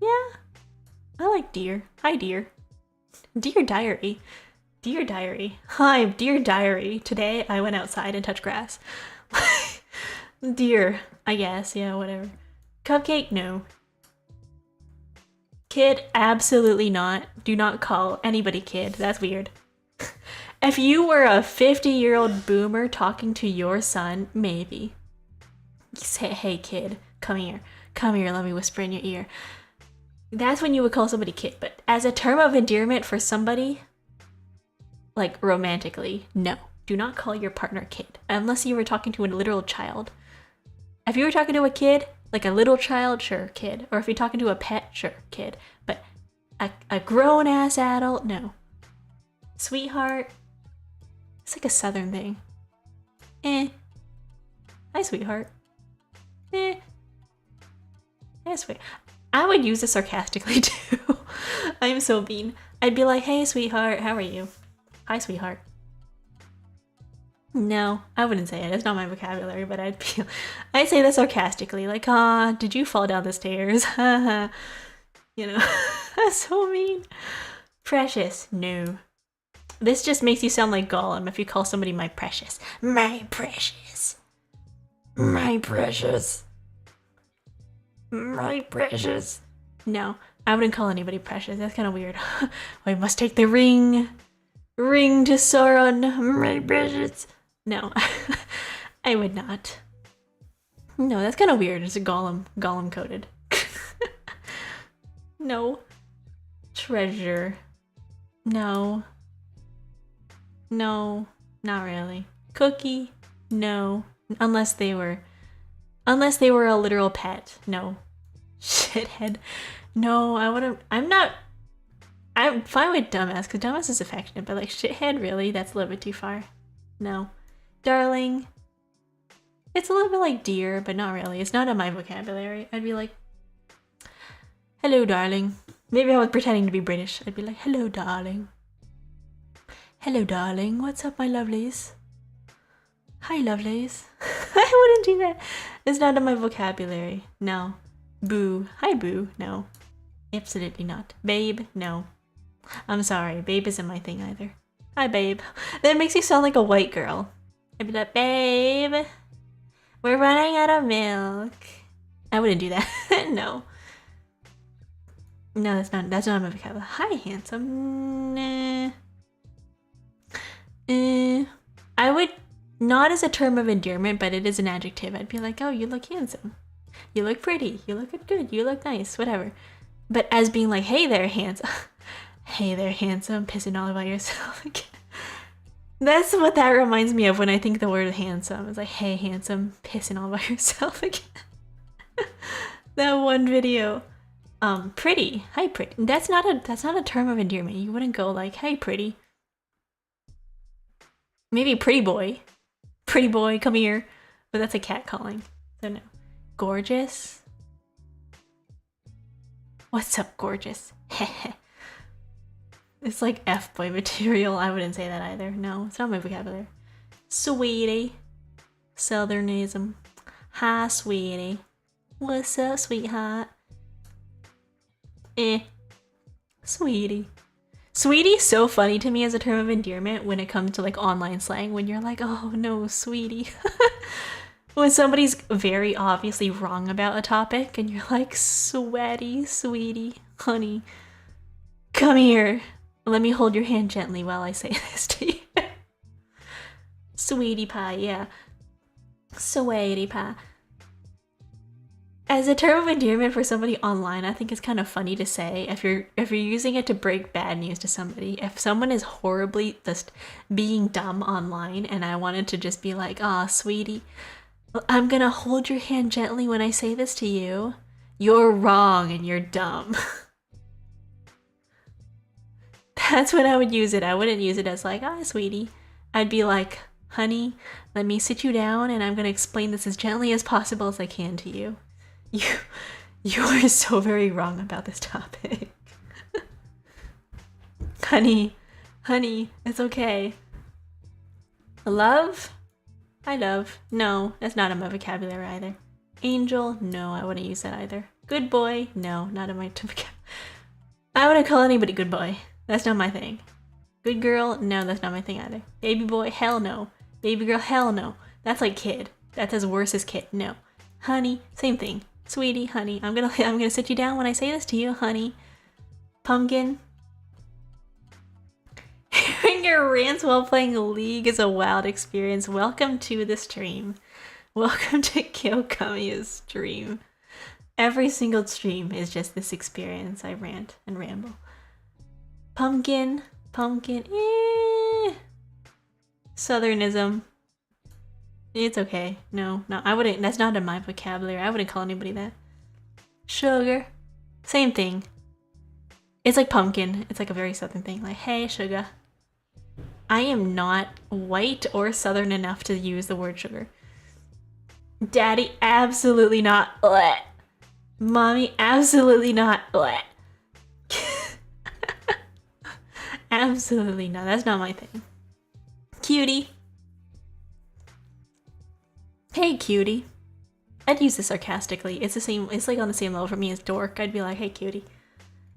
Speaker 1: Yeah. I like dear. Hi, dear. Dear diary. Dear diary. Hi, dear diary. Today I went outside and touched grass. Dear, I guess. Yeah, whatever. Cupcake? No. Kid? Absolutely not. Do not call anybody kid. That's weird. If you were a 50-year-old boomer talking to your son, maybe. You say, hey kid, come here. Come here, let me whisper in your ear. That's when you would call somebody kid. But as a term of endearment for somebody, like romantically, no. Do not call your partner kid. Unless you were talking to a literal child. If you were talking to a kid, like a little child, sure, kid. Or if you're talking to a pet, sure, kid. But a grown-ass adult, no. Sweetheart, it's like a southern thing. Hi, sweetheart. Hi, sweet. I would use it sarcastically too. I'm so mean. I'd be like, hey, sweetheart, how are you? Hi, sweetheart. No, I wouldn't say it. It's not my vocabulary, but I'd say that sarcastically, like, did you fall down the stairs? You know, that's so mean. Precious, no. This just makes you sound like Gollum if you call somebody my precious. My precious. My precious. My precious. No, I wouldn't call anybody precious. That's kind of weird. I must take the ring. Ring to Sauron, my precious. No, I would not. No, that's kind of weird. It's a Gollum coded. No. Treasure. No. No, not really. Cookie? No. Unless they were a literal pet. No. Shithead. No, I'm fine with dumbass, because dumbass is affectionate, but like shithead, really? That's a little bit too far. No. Darling. It's a little bit like dear, but not really. It's not in my vocabulary. I'd be like, hello, darling. Maybe I was pretending to be British. I'd be like, hello, darling. Hello, darling. What's up, my lovelies? Hi, lovelies. I wouldn't do that. It's not in my vocabulary. No. Boo. Hi, boo. No. Absolutely not. Babe. No. I'm sorry. Babe isn't my thing either. Hi, babe. That makes you sound like a white girl. I'd be like, babe, we're running out of milk. I wouldn't do that. No. No, that's not my vocabulary. Hi, handsome. Nah. I would, not as a term of endearment, but it is an adjective. I'd be like, oh, you look handsome. You look pretty. You look good. You look nice. Whatever. But as being like, hey there, handsome. Hey there, handsome. Pissing all about yourself again. That's what that reminds me of when I think the word handsome. It's like, hey, handsome. Pissing all about yourself again. That one video. Pretty. Hi, pretty. That's not a term of endearment. You wouldn't go like, hey, pretty. Maybe pretty boy. Pretty boy, come here. But that's a cat calling. So no. Gorgeous. What's up, gorgeous? It's like F-boy material. I wouldn't say that either. No, it's not my vocabulary. Sweetie. Southernism. Hi, sweetie. What's up, sweetheart? Sweetie. Sweetie's so funny to me as a term of endearment when it comes to like online slang, when you're like, oh no, sweetie. When somebody's very obviously wrong about a topic and you're like, sweaty, sweetie, honey, come here. Let me hold your hand gently while I say this to you. Sweetie pie, yeah. Sweetie pie. As a term of endearment for somebody online, I think it's kind of funny to say if you're using it to break bad news to somebody. If someone is horribly just being dumb online and I wanted to just be like, "Aw, sweetie, I'm gonna hold your hand gently when I say this to you. You're wrong and you're dumb." That's when I would use it. I wouldn't use it as like, "Ah, sweetie." I'd be like, "Honey, let me sit you down and I'm gonna explain this as gently as possible as I can to you. You are so very wrong about this topic." Honey, it's okay. Love? I love. No, that's not in my vocabulary either. Angel? No, I wouldn't use that either. Good boy? No, not in my vocabulary. I wouldn't call anybody good boy. That's not my thing. Good girl? No, that's not my thing either. Baby boy? Hell no. Baby girl? Hell no. That's like kid. That's as worse as kid. No. Honey? Same thing. Sweetie, honey, I'm gonna sit you down when I say this to you, honey. Pumpkin. Hearing your rants while playing League is a wild experience. Welcome to the stream. Welcome to Kyokami's stream. Every single stream is just this experience. I rant and ramble. Pumpkin. Southernism. It's okay. No, I wouldn't. That's not in my vocabulary. I wouldn't call anybody that. Sugar. Same thing. It's like pumpkin. It's like a very southern thing. Like, hey, sugar. I am not white or southern enough to use the word sugar. Daddy, absolutely not. Bleh. Mommy, absolutely not. Bleh. Absolutely not. That's not my thing. Cutie. Hey, cutie. I'd use this sarcastically. It's the same. It's like on the same level for me as dork. I'd be like, hey, cutie.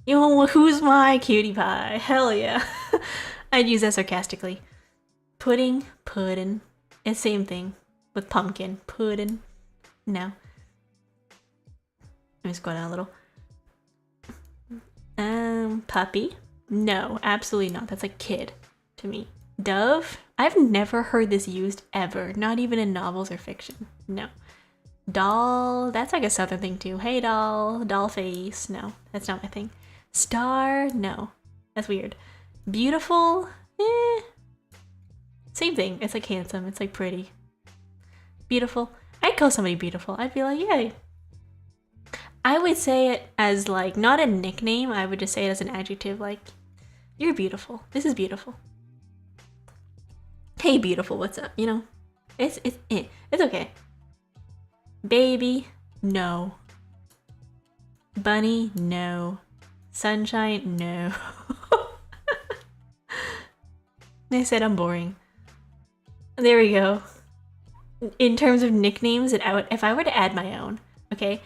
Speaker 1: You know, who's my cutie pie? Hell yeah. I'd use that sarcastically. Pudding. It's the same thing with pumpkin. Pudding. No. Let me just go down a little. Puppy. No, absolutely not. That's like kid to me. Dove? I've never heard this used ever. Not even in novels or fiction. No. Doll? That's like a southern thing too. Hey doll. Doll face. No, that's not my thing. Star? No. That's weird. Beautiful? Same thing. It's like handsome. It's like pretty. Beautiful? I'd call somebody beautiful. I'd be like, yay. I would say it as like, not a nickname. I would just say it as an adjective. Like, you're beautiful. This is beautiful. Hey, beautiful, what's up? You know, it's okay. Baby, no. Bunny, no. Sunshine, no. They said I'm boring. There we go. In terms of nicknames, if I were to add my own, okay.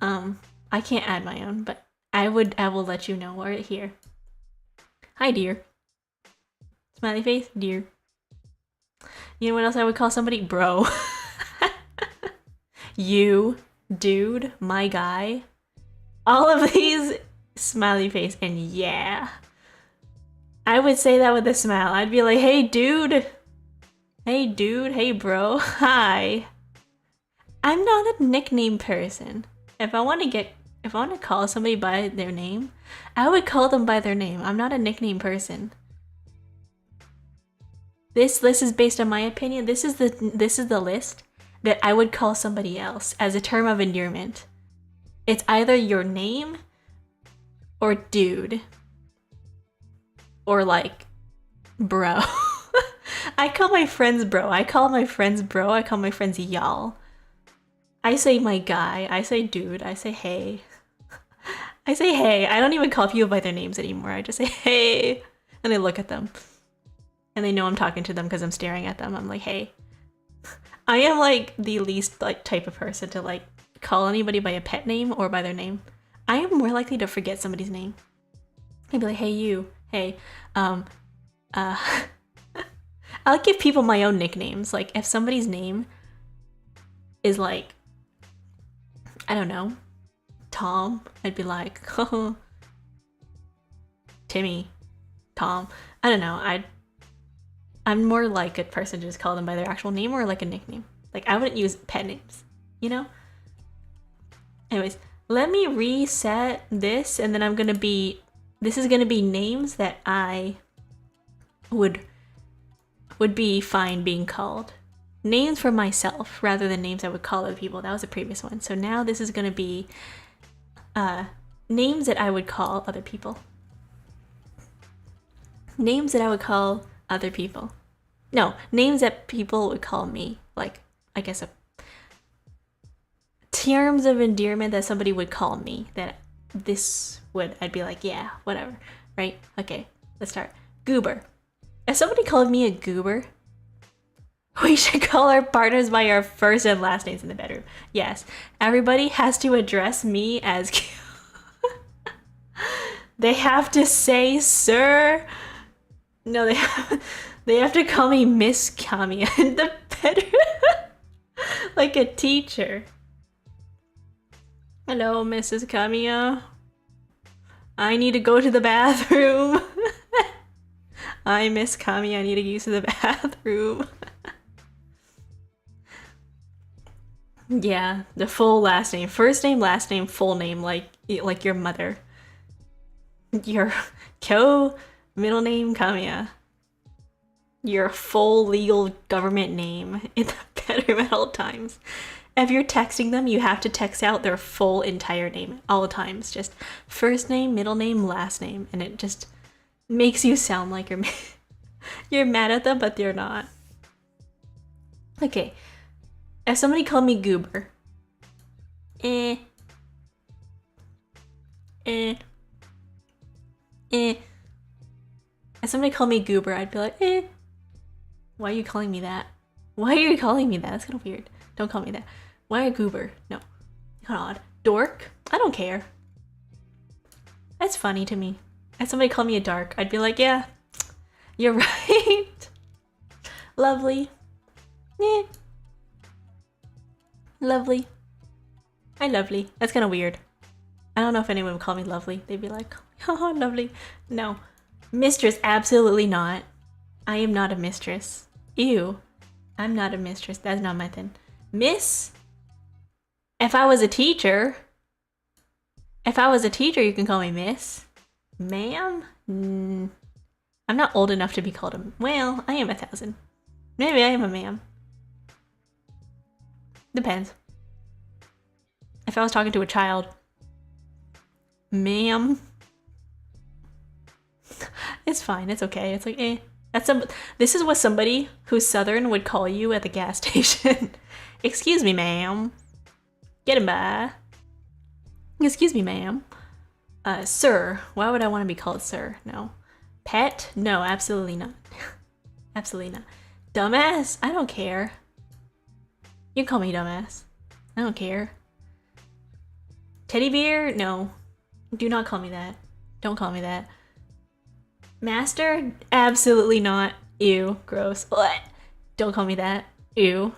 Speaker 1: I can't add my own, but I will let you know right here. Hi, dear. Smiley face, dear. You know what else I would call somebody? Bro. You, dude, my guy. All of these, smiley face, and yeah. I would say that with a smile. I'd be like, hey, dude. Hey, dude. Hey, bro. Hi. I'm not a nickname person. If I want to call somebody by their name, I would call them by their name. I'm not a nickname person. This list is based on my opinion. This is the list that I would call somebody else as a term of endearment. It's either your name or dude or like bro. I call my friends bro. I call my friends bro. I call my friends y'all. I say my guy. I say dude. I say hey. I say hey. I don't even call people by their names anymore. I just say hey, and I look at them. And they know I'm talking to them because I'm staring at them. I'm like, hey. I am like the least like type of person to like call anybody by a pet name or by their name. I am more likely to forget somebody's name. I'd be like, hey you, hey, uh, I'll give people my own nicknames. Like, if somebody's name is like, I don't know, Tom, I'd be like, oh, Timmy, Tom. I don't know. I'm more like a person to just call them by their actual name or like a nickname. Like, I wouldn't use pet names, you know? Anyways, let me reset this, and then this is gonna be names that I would be fine being called. Names for myself rather than names I would call other people. That was the previous one. So now this is gonna be names that I would call other people. Names that I would call other people. No, names that people would call me. Like, I guess terms of endearment that somebody would call me. That I'd be like, yeah, whatever. Right? Okay, let's start. Goober. If somebody called me a goober, we should call our partners by our first and last names in the bedroom. Yes, everybody has to address me as they have to say sir. No, they have to call me Miss Kamiya in the bedroom. Like a teacher. Hello, Mrs. Kamiya. I need to go to the bathroom. I Miss Kamiya, I need to use the bathroom. Yeah, the full last name. First name, last name, full name, like your mother. Your Kyo, middle name, Kamiya. Your full legal government name in the bedroom at all times. If you're texting them, you have to text out their full entire name all the times. Just first name, middle name, last name. And it just makes you sound like you're mad at them, but they're not. Okay. If somebody called me goober. If somebody called me goober, I'd be like, why are you calling me that? Why are you calling me that? That's kind of weird. Don't call me that. Why a goober? No. Kind of odd. Dork? I don't care. That's funny to me. If somebody called me a dark, I'd be like, yeah, you're right. Lovely. Lovely. Hi, lovely. That's kind of weird. I don't know if anyone would call me lovely. They'd be like, oh, lovely. No. Mistress, absolutely not. I am not a mistress. Ew. I'm not a mistress. That's not my thing. Miss? If I was a teacher, you can call me miss. Ma'am? I'm not old enough to be called a... Well, I am 1,000. Maybe I am a ma'am. Depends. If I was talking to a child. Ma'am. It's fine. It's okay. It's like, this is what somebody who's Southern would call you at the gas station. Excuse me, ma'am. Get him by. Excuse me, ma'am. Sir. Why would I want to be called sir? No. Pet? No, absolutely not. Absolutely not. Dumbass? I don't care. You can call me dumbass. I don't care. Teddy bear? No. Do not call me that. Don't call me that. Master? Absolutely not. Ew. Gross. What? Don't call me that. Ew.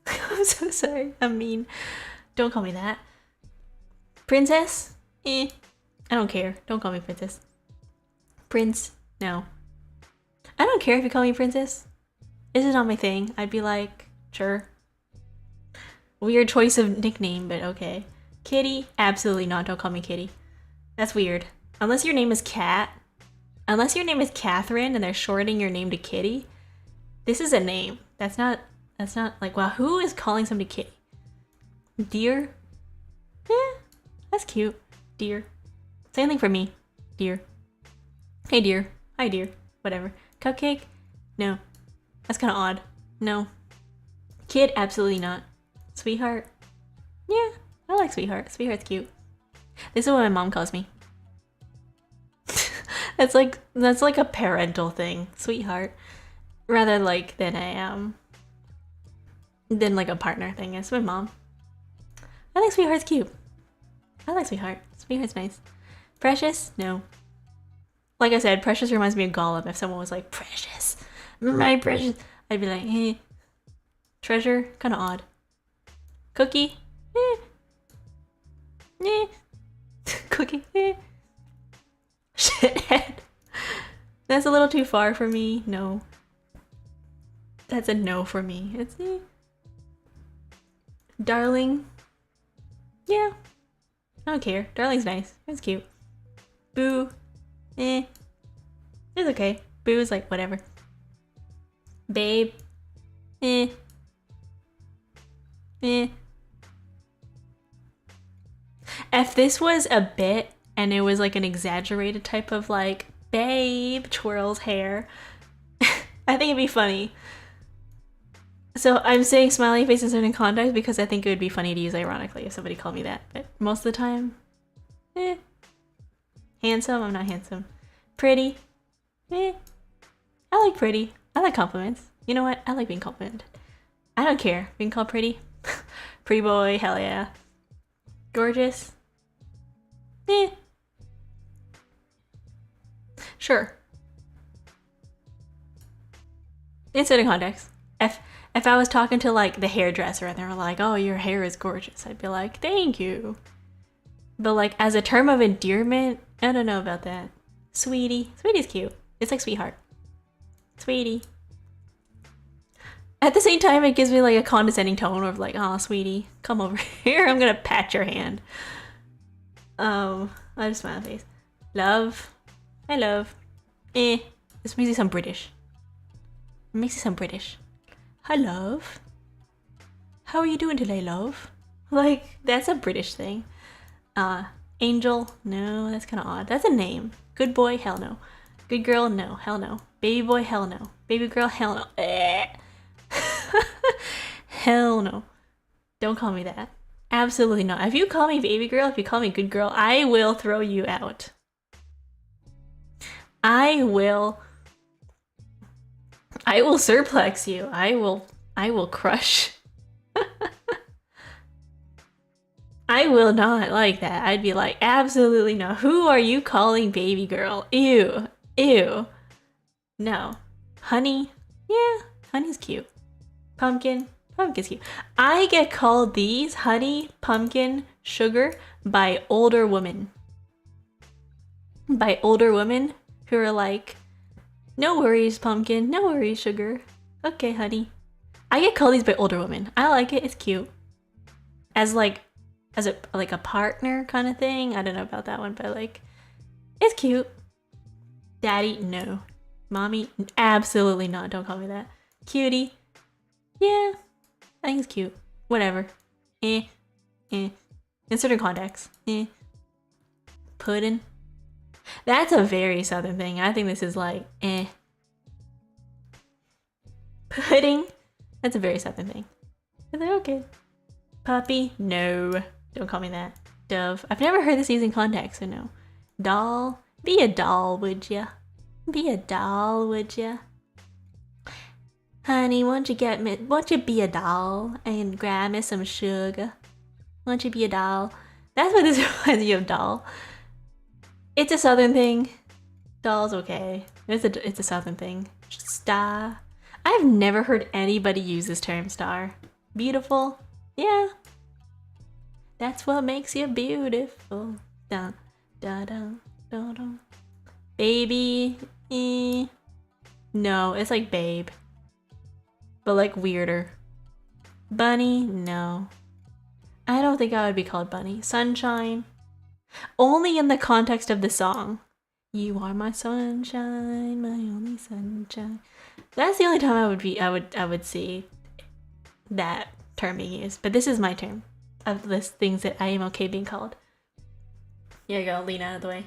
Speaker 1: I'm so sorry. I'm mean. Don't call me that. Princess? I don't care. Don't call me princess. Prince? No. I don't care if you call me princess. This is not my thing. I'd be like, sure. Weird choice of nickname, but okay. Kitty? Absolutely not. Don't call me Kitty. That's weird. Unless your name is Cat. Unless your name is Catherine and they're shortening your name to Kitty. This is a name. That's not like, wow, who is calling somebody Kitty? Dear? That's cute. Dear. Same thing for me. Dear. Hey dear. Hi dear. Whatever. Cupcake? No. That's kind of odd. No. Kid? Absolutely not. Sweetheart? Yeah, I like sweetheart. Sweetheart's cute. This is what my mom calls me. that's like a parental thing. Sweetheart. Rather like than like a partner thing. It's my mom. I think sweetheart's cute. I like sweetheart. Sweetheart's nice. Precious? No. Like I said, Precious reminds me of Gollum. If someone was like, Precious, my precious, I'd be like, eh. Treasure, kind of odd. Cookie, eh. Eh. Cookie, eh. Shithead. That's a little too far for me. No. That's a no for me. It's eh. Darling. Yeah. I don't care. Darling's nice. It's cute. Boo. Eh. It's okay. Boo is like whatever. Babe. Eh. Eh. If this was a bit and it was like an exaggerated type of like babe twirls hair, I think it'd be funny. So I'm saying smiley face in certain contexts because I think it would be funny to use ironically if somebody called me that. But most of the time, eh. Handsome, I'm not handsome. Pretty, eh. I like pretty. I like compliments. You know what? I like being complimented. I don't care. Being called pretty. Pretty boy, hell yeah. Gorgeous. Eh. Sure. In certain contexts. If I was talking to like the hairdresser and they were like, oh, your hair is gorgeous, I'd be like, thank you. But like as a term of endearment, I don't know about that. Sweetie. Sweetie's cute. It's like sweetheart. Sweetie. At the same time, it gives me like a condescending tone of like, oh, sweetie, come over here. I'm gonna pat your hand. I just smile face. Love. I love. Eh. This makes it sound British. It makes it sound British. Hi, love. How are you doing today, love? Like, that's a British thing. Angel. No, that's kind of odd. That's a name. Good boy. Hell no. Good girl. No. Hell no. Baby boy. Hell no. Baby girl. Hell no. Eh. Hell no. Don't call me that. Absolutely not. If you call me baby girl, if you call me good girl, I will throw you out. I will surplex you. I will crush. I will not like that. I'd be like, absolutely no. Who are you calling baby girl? Ew. Ew. No. Honey. Yeah, honey's cute. Pumpkin. Pumpkin's cute. I get called these, honey, pumpkin, sugar, by older women. By older women who are like, no worries, pumpkin. No worries, sugar. Okay, honey. I get called these by older women. I like it. It's cute. As a partner kind of thing. I don't know about that one, but like, it's cute. Daddy, no. Mommy, absolutely not. Don't call me that. Cutie. Yeah, I think it's cute. Whatever. Eh. In certain contexts. Pudding. That's a very southern thing. I think this is like, Pudding. That's a very southern thing. Is that okay? Puppy? No. Don't call me that. Dove. I've never heard this used in context, so no. Doll. Be a doll, would ya? Be a doll, would ya? Honey, won't you be a doll and grab me some sugar? Won't you be a doll? That's what this reminds me of, doll. It's a southern thing. Doll's okay. It's a southern thing. Star. I've never heard anybody use this term, star. Beautiful. Yeah. That's what makes you beautiful. Dun, dun, dun, dun, dun. Baby. No, it's like babe. But like weirder. Bunny? No. I don't think I would be called Bunny. Sunshine? Only in the context of the song. You are my sunshine, my only sunshine. That's the only time I would see that term being used. But this is my term of the things that I am okay being called. Here you go, lean out of the way.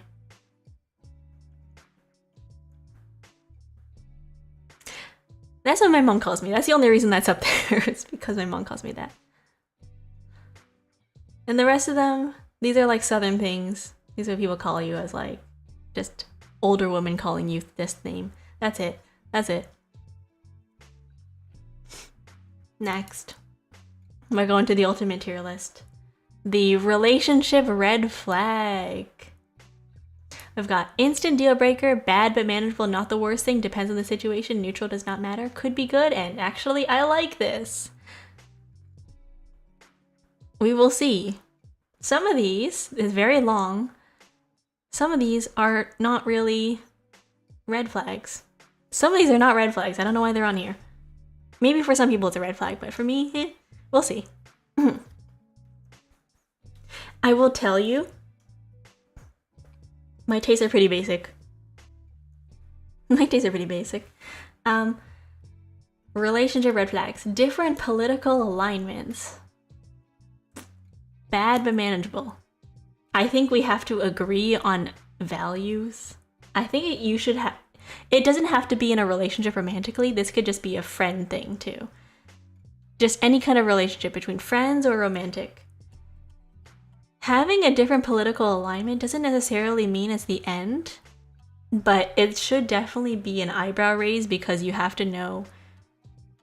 Speaker 1: That's what my mom calls me. That's the only reason that's up there. It's because my mom calls me that. And the rest of them, these are like southern things. These are what people call you as like just older women calling you this name. That's it. That's it. Next. We're going to the ultimate tier list. The relationship red flag. We've got instant deal breaker, bad but manageable, not the worst thing, depends on the situation, neutral, does not matter, could be good, and actually I like this. We will see. Some of these is very long. Some of these are not really red flags. Some of these are not red flags. I don't know why they're on here. Maybe for some people it's a red flag, but for me, we'll see. I will tell you, my tastes are pretty basic. Relationship red flags. Different political alignments. Bad but manageable. I think we have to agree on values. I think you should have... It doesn't have to be in a relationship romantically. This could just be a friend thing too. Just any kind of relationship between friends or romantic. Having a different political alignment doesn't necessarily mean it's the end, but it should definitely be an eyebrow raise because you have to know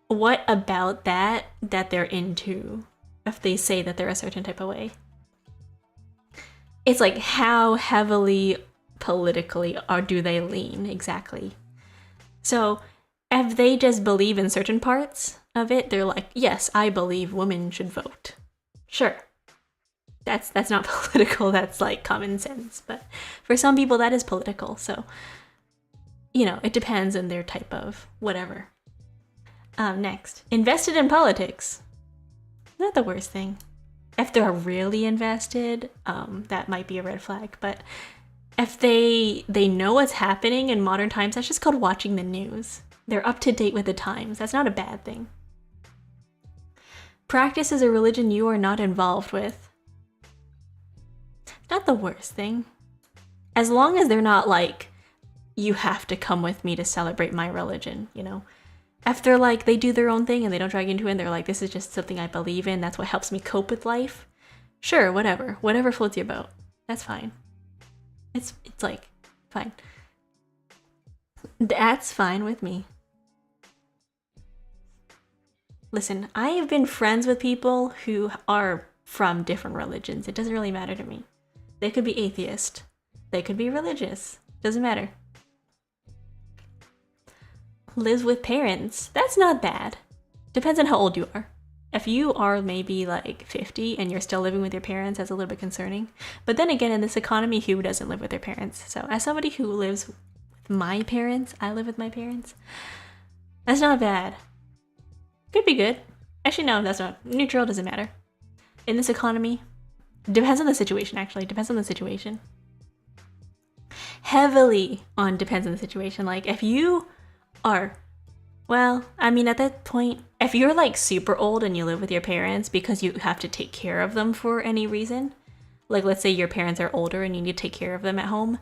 Speaker 1: what about that they're into if they say that they're a certain type of way. It's like how heavily politically or do they lean exactly? So if they just believe in certain parts of it, they're like, yes, I believe women should vote. Sure. That's not political, that's like common sense. But for some people that is political. So, you know, it depends on their type of whatever. Next, invested in politics. Not the worst thing. If they're really invested, that might be a red flag. But if they know what's happening in modern times, that's just called watching the news. They're up to date with the times. That's not a bad thing. Practices a religion you are not involved with. Not the worst thing. As long as they're not like, you have to come with me to celebrate my religion, you know? If they're like, they do their own thing and they don't drag you into it and they're like, this is just something I believe in, that's what helps me cope with life. Sure, whatever. Whatever floats your boat. That's fine. It's like, fine. That's fine with me. Listen, I have been friends with people who are from different religions. It doesn't really matter to me. They could be atheist. They could be religious. Doesn't matter. Lives with parents. That's not bad. Depends on how old you are. If you are maybe like 50 and you're still living with your parents, that's a little bit concerning. But then again, in this economy, who doesn't live with their parents? So as somebody who lives with my parents, I live with my parents. That's not bad. Could be good. Actually, no, that's not. Neutral, doesn't matter. In this economy, depends on the situation, actually. Depends on the situation. Heavily on depends on the situation. Like, if you are, well, I mean, at that point, if you're like super old and you live with your parents because you have to take care of them for any reason, like let's say your parents are older and you need to take care of them at home,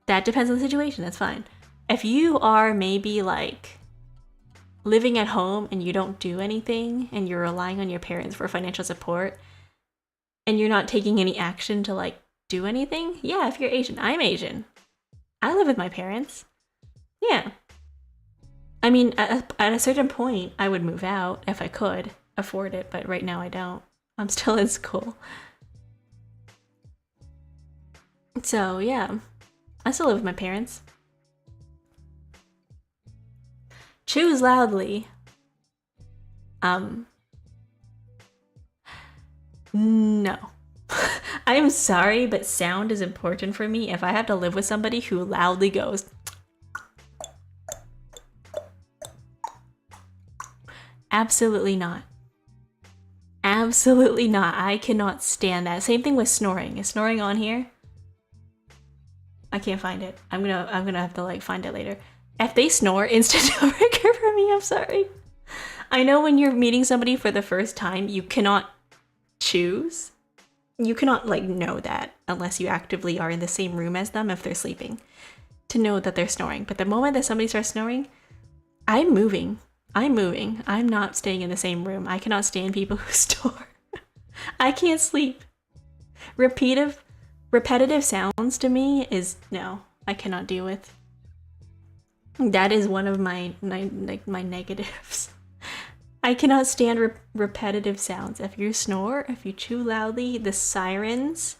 Speaker 1: that depends on the situation. That's fine. If you are maybe like living at home and you don't do anything and you're relying on your parents for financial support and you're not taking any action to like do anything, yeah, if you're Asian, I'm Asian. I live with my parents. Yeah. I mean, at a certain point, I would move out if I could afford it, but right now I don't. I'm still in school. So, yeah. I still live with my parents. Choose loudly. No. I'm sorry, but sound is important for me. If I have to live with somebody who loudly goes, absolutely not. Absolutely not. I cannot stand that. Same thing with snoring. Is snoring on here? I can't find it. I'm gonna have to like find it later. If they snore, instant deal breaker for me. I'm sorry. I know when you're meeting somebody for the first time, you cannot choose. You cannot like know that unless you actively are in the same room as them if they're sleeping to know that they're snoring. But the moment that somebody starts snoring, I'm moving. I'm not staying in the same room. I cannot stand people who snore. I can't sleep. Repetitive sounds to me is no, I cannot deal with. That is one of my negatives. I cannot stand repetitive sounds. If you snore, if you chew loudly, the sirens,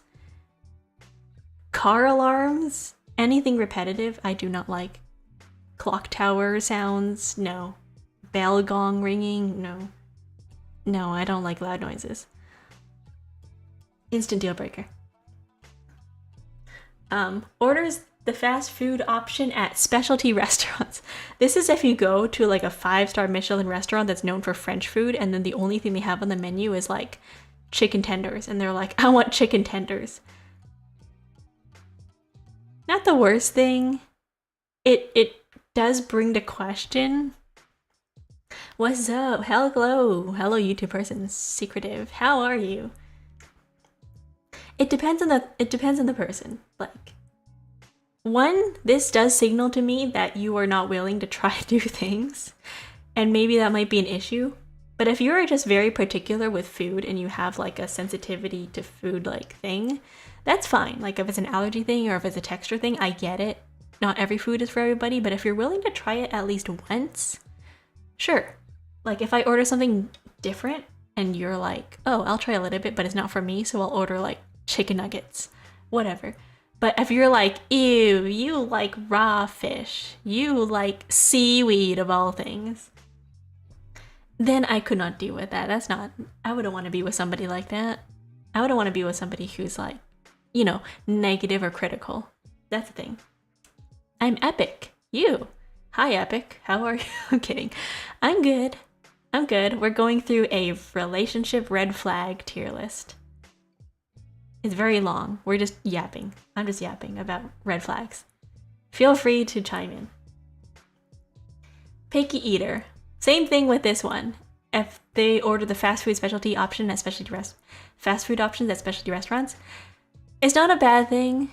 Speaker 1: car alarms, Anything repetitive, I do not like. Clock tower sounds, no. Bell gong ringing, no. No, I don't like loud noises. Instant deal breaker. Orders the fast food option at specialty restaurants. This is if you go to like a 5-star Michelin restaurant that's known for French food, and then the only thing they have on the menu is like chicken tenders, and they're like, I want chicken tenders. Not the worst thing. It does bring to question. What's up? Hello YouTube person. Secretive. How are you? It depends on the person. Like, one, this does signal to me that you are not willing to try new things, and maybe that might be an issue. But if you're just very particular with food and you have like a sensitivity to food like thing, that's fine. Like if it's an allergy thing or if it's a texture thing, I get it. Not every food is for everybody, but if you're willing to try it at least once, sure. Like if I order something different and you're like, oh, I'll try a little bit, but it's not for me, so I'll order like chicken nuggets, whatever. But if you're like, ew, you like raw fish, you like seaweed of all things, then I could not deal with that. That's not, I wouldn't want to be with somebody like that. I wouldn't want to be with somebody who's like, you know, negative or critical. That's the thing. I'm Epic. You. Hi, Epic. How are you? I'm kidding. I'm good. I'm good. We're going through a relationship red flag tier list. It's very long. We're just yapping. I'm just yapping about red flags. Feel free to chime in. Picky eater. Same thing with this one. If they order the fast food specialty option at fast food options at specialty restaurants, it's not a bad thing.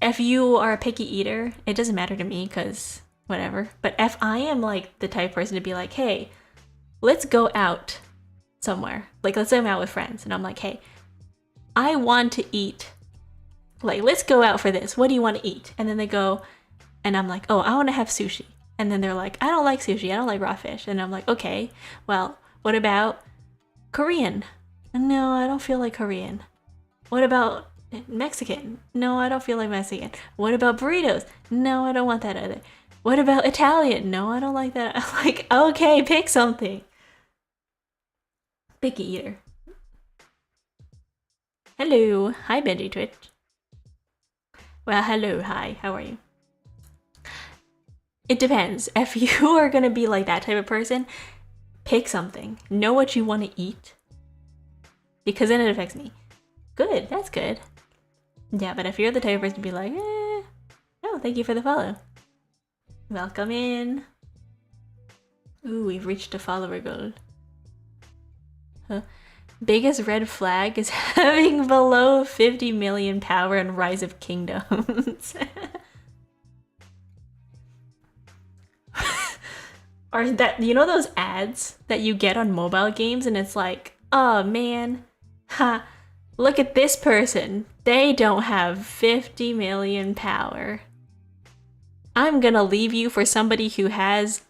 Speaker 1: If you are a picky eater, it doesn't matter to me because whatever. But if I am like the type of person to be like, hey, let's go out somewhere. Like let's say I'm out with friends and I'm like, hey, I want to eat. Like, let's go out for this. What do you want to eat? And then they go, and I'm like, oh, I want to have sushi. And then they're like, I don't like sushi. I don't like raw fish. And I'm like, okay, well, what about Korean? No, I don't feel like Korean. What about Mexican? No, I don't feel like Mexican. What about burritos? No, I don't want that either. What about Italian? No, I don't like that. I'm like, okay, pick something. Picky eater. Hello. Hi, Benji Twitch. Well, hello. Hi. How are you? It depends. If you are going to be like that type of person, pick something. Know what you want to eat. Because then it affects me. Good. That's good. Yeah, but if you're the type of person to be like, no, thank you for the follow. Welcome in. Ooh, we've reached a follower goal. Huh. Biggest red flag is having below 50 million power in Rise of Kingdoms. Or that, you know those ads that you get on mobile games and it's like, oh man, ha, look at this person. They don't have 50 million power. I'm gonna leave you for somebody who has,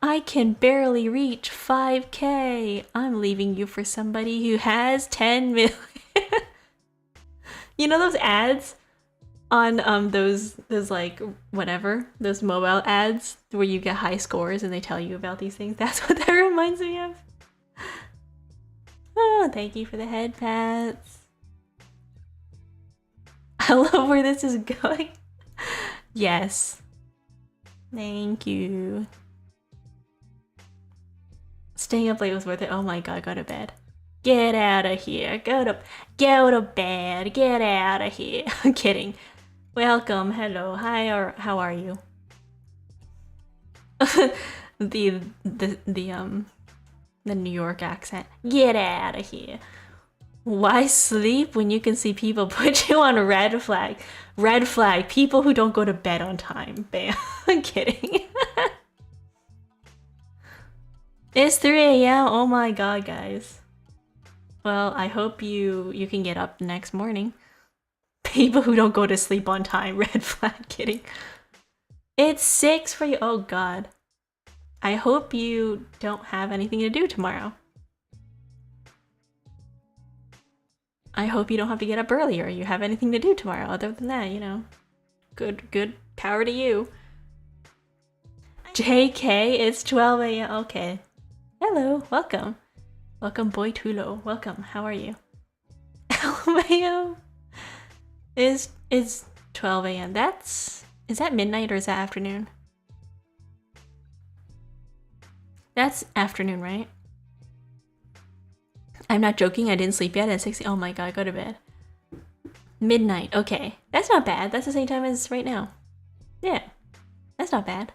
Speaker 1: I can barely reach 5K. I'm leaving you for somebody who has 10 million. You know those ads on those like whatever, those mobile ads where you get high scores and they tell you about these things? That's what that reminds me of. Oh, thank you for the head pats. I love where this is going. Yes. Thank you. Staying up late was worth it. Oh my god, go to bed. Get out of here. Go to bed. Get out of here. I'm kidding. Welcome. Hello. Hi. Or how are you? the New York accent. Get out of here. Why sleep when you can see people put you on a red flag? Red flag. People who don't go to bed on time. Bam. I'm kidding. It's 3 a.m. Oh my god, guys. Well, I hope you can get up the next morning. People who don't go to sleep on time. Red flag. Kidding. It's 6 for you. Oh god. I hope you don't have anything to do tomorrow. I hope you don't have to get up early or you have anything to do tomorrow. Other than that, you know, good power to you. JK, it's 12 a.m. Okay. Hello, welcome. Welcome, boy Tulo. Welcome, how are you? LMAO is 12 a.m. Is that midnight or is that afternoon? That's afternoon, right? I'm not joking, I didn't sleep yet at 6. Oh my god, go to bed. Midnight, okay. That's not bad. That's the same time as right now. Yeah, that's not bad.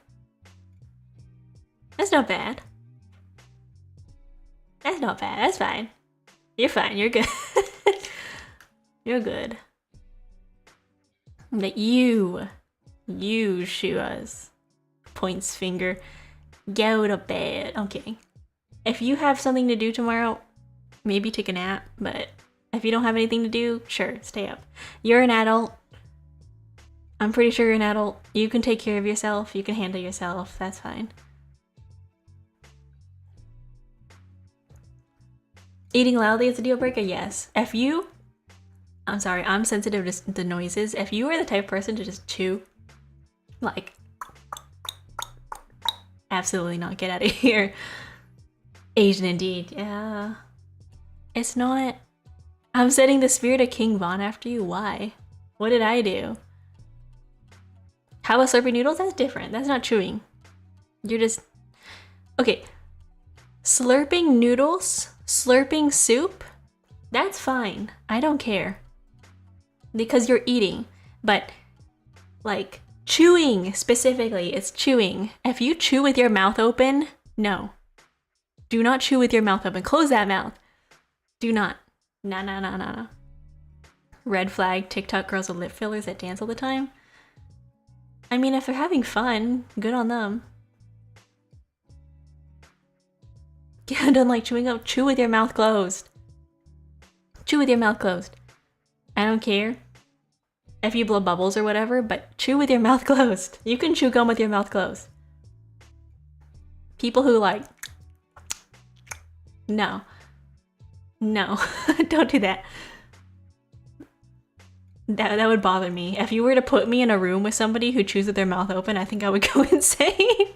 Speaker 1: That's not bad. That's not bad. That's fine. You're fine. You're good. You're good. But you shoot us. Points finger. Go to bed. Okay. If you have something to do tomorrow, maybe take a nap. But if you don't have anything to do, sure, stay up. You're an adult. I'm pretty sure you're an adult. You can take care of yourself. You can handle yourself. That's fine. Eating loudly is a deal breaker? Yes. I'm sorry, I'm sensitive to the noises. If you are the type of person to just chew, like, absolutely not, get out of here. Asian indeed, yeah. It's not. I'm setting the spirit of King Von after you. Why? What did I do? How about slurping noodles? That's different. That's not chewing. You're just... Okay. Slurping noodles, slurping soup, that's fine. I don't care. Because you're eating. But, like, chewing specifically, it's chewing. If you chew with your mouth open, no. Do not chew with your mouth open. Close that mouth. Do not. No. Red flag, TikTok girls with lip fillers that dance all the time. I mean, if they're having fun, good on them. Yeah, don't like chewing up. Chew with your mouth closed. Chew with your mouth closed. I don't care if you blow bubbles or whatever, but chew with your mouth closed. You can chew gum with your mouth closed. People who like... No. Don't do that. That would bother me. If you were to put me in a room with somebody who chews with their mouth open, I think I would go insane.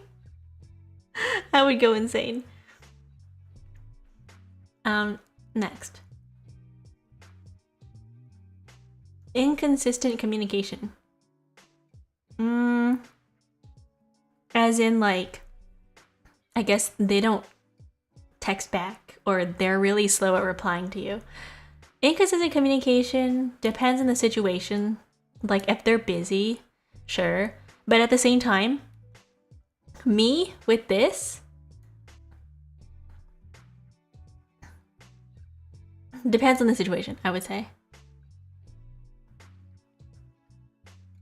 Speaker 1: I would go insane. Next. Inconsistent communication. As in, like, I guess they don't text back or they're really slow at replying to you. Inconsistent communication depends on the situation. Like, if they're busy, sure. But at the same time, me with this depends on the situation, I would say.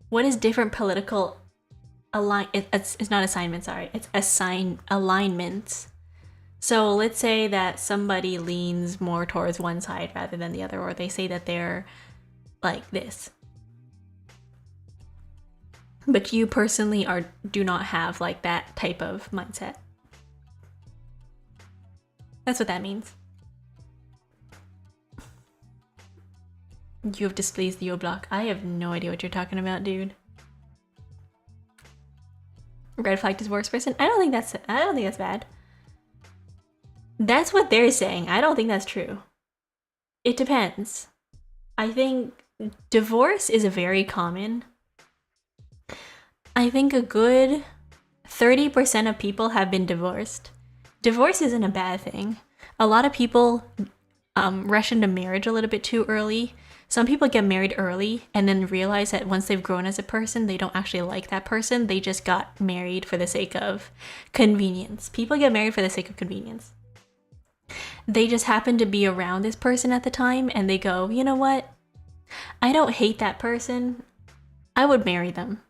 Speaker 1: What is different political it's not assignment, sorry. It's alignments. So let's say that somebody leans more towards one side rather than the other, or they say that they're like this. But you personally do not have like that type of mindset. That's what that means. You have displeased the O-block. I have no idea what you're talking about, dude. Red flag divorce person? I don't think that's bad. That's what they're saying. I don't think that's true. It depends. I think divorce is very common. I think a good 30% of people have been divorced. Divorce isn't a bad thing. A lot of people rush into marriage a little bit too early. Some people get married early and then realize that once they've grown as a person, they don't actually like that person. They just got married for the sake of convenience. People get married for the sake of convenience. They just happen to be around this person at the time and they go, you know what? I don't hate that person. I would marry them.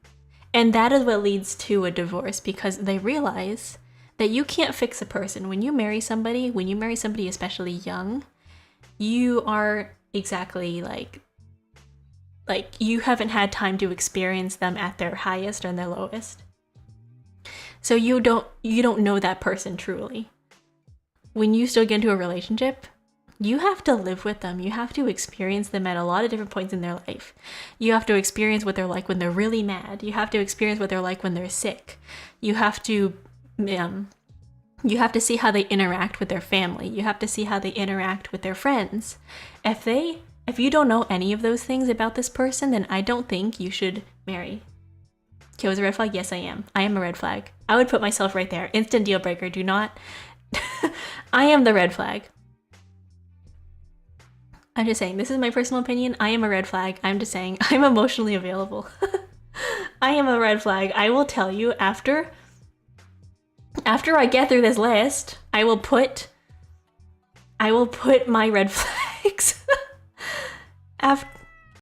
Speaker 1: And that is what leads to a divorce, because they realize that you can't fix a person. When you marry somebody especially young, you are exactly like you haven't had time to experience them at their highest or their lowest. So you don't know that person truly. When you still get into a relationship, you have to live with them. You have to experience them at a lot of different points in their life. You have to experience what they're like when they're really mad. You have to experience what they're like when they're sick. You have to see how they interact with their family. You have to see how they interact with their friends. If you don't know any of those things about this person, then I don't think you should marry. Okay, was a red flag? Yes, I am. I am a red flag. I would put myself right there. Instant deal breaker. Do not. I am the red flag. I'm just saying, this is my personal opinion. I am a red flag. I'm just saying, I'm emotionally available. I am a red flag. I will tell you after I get through this list, I will put my red flags.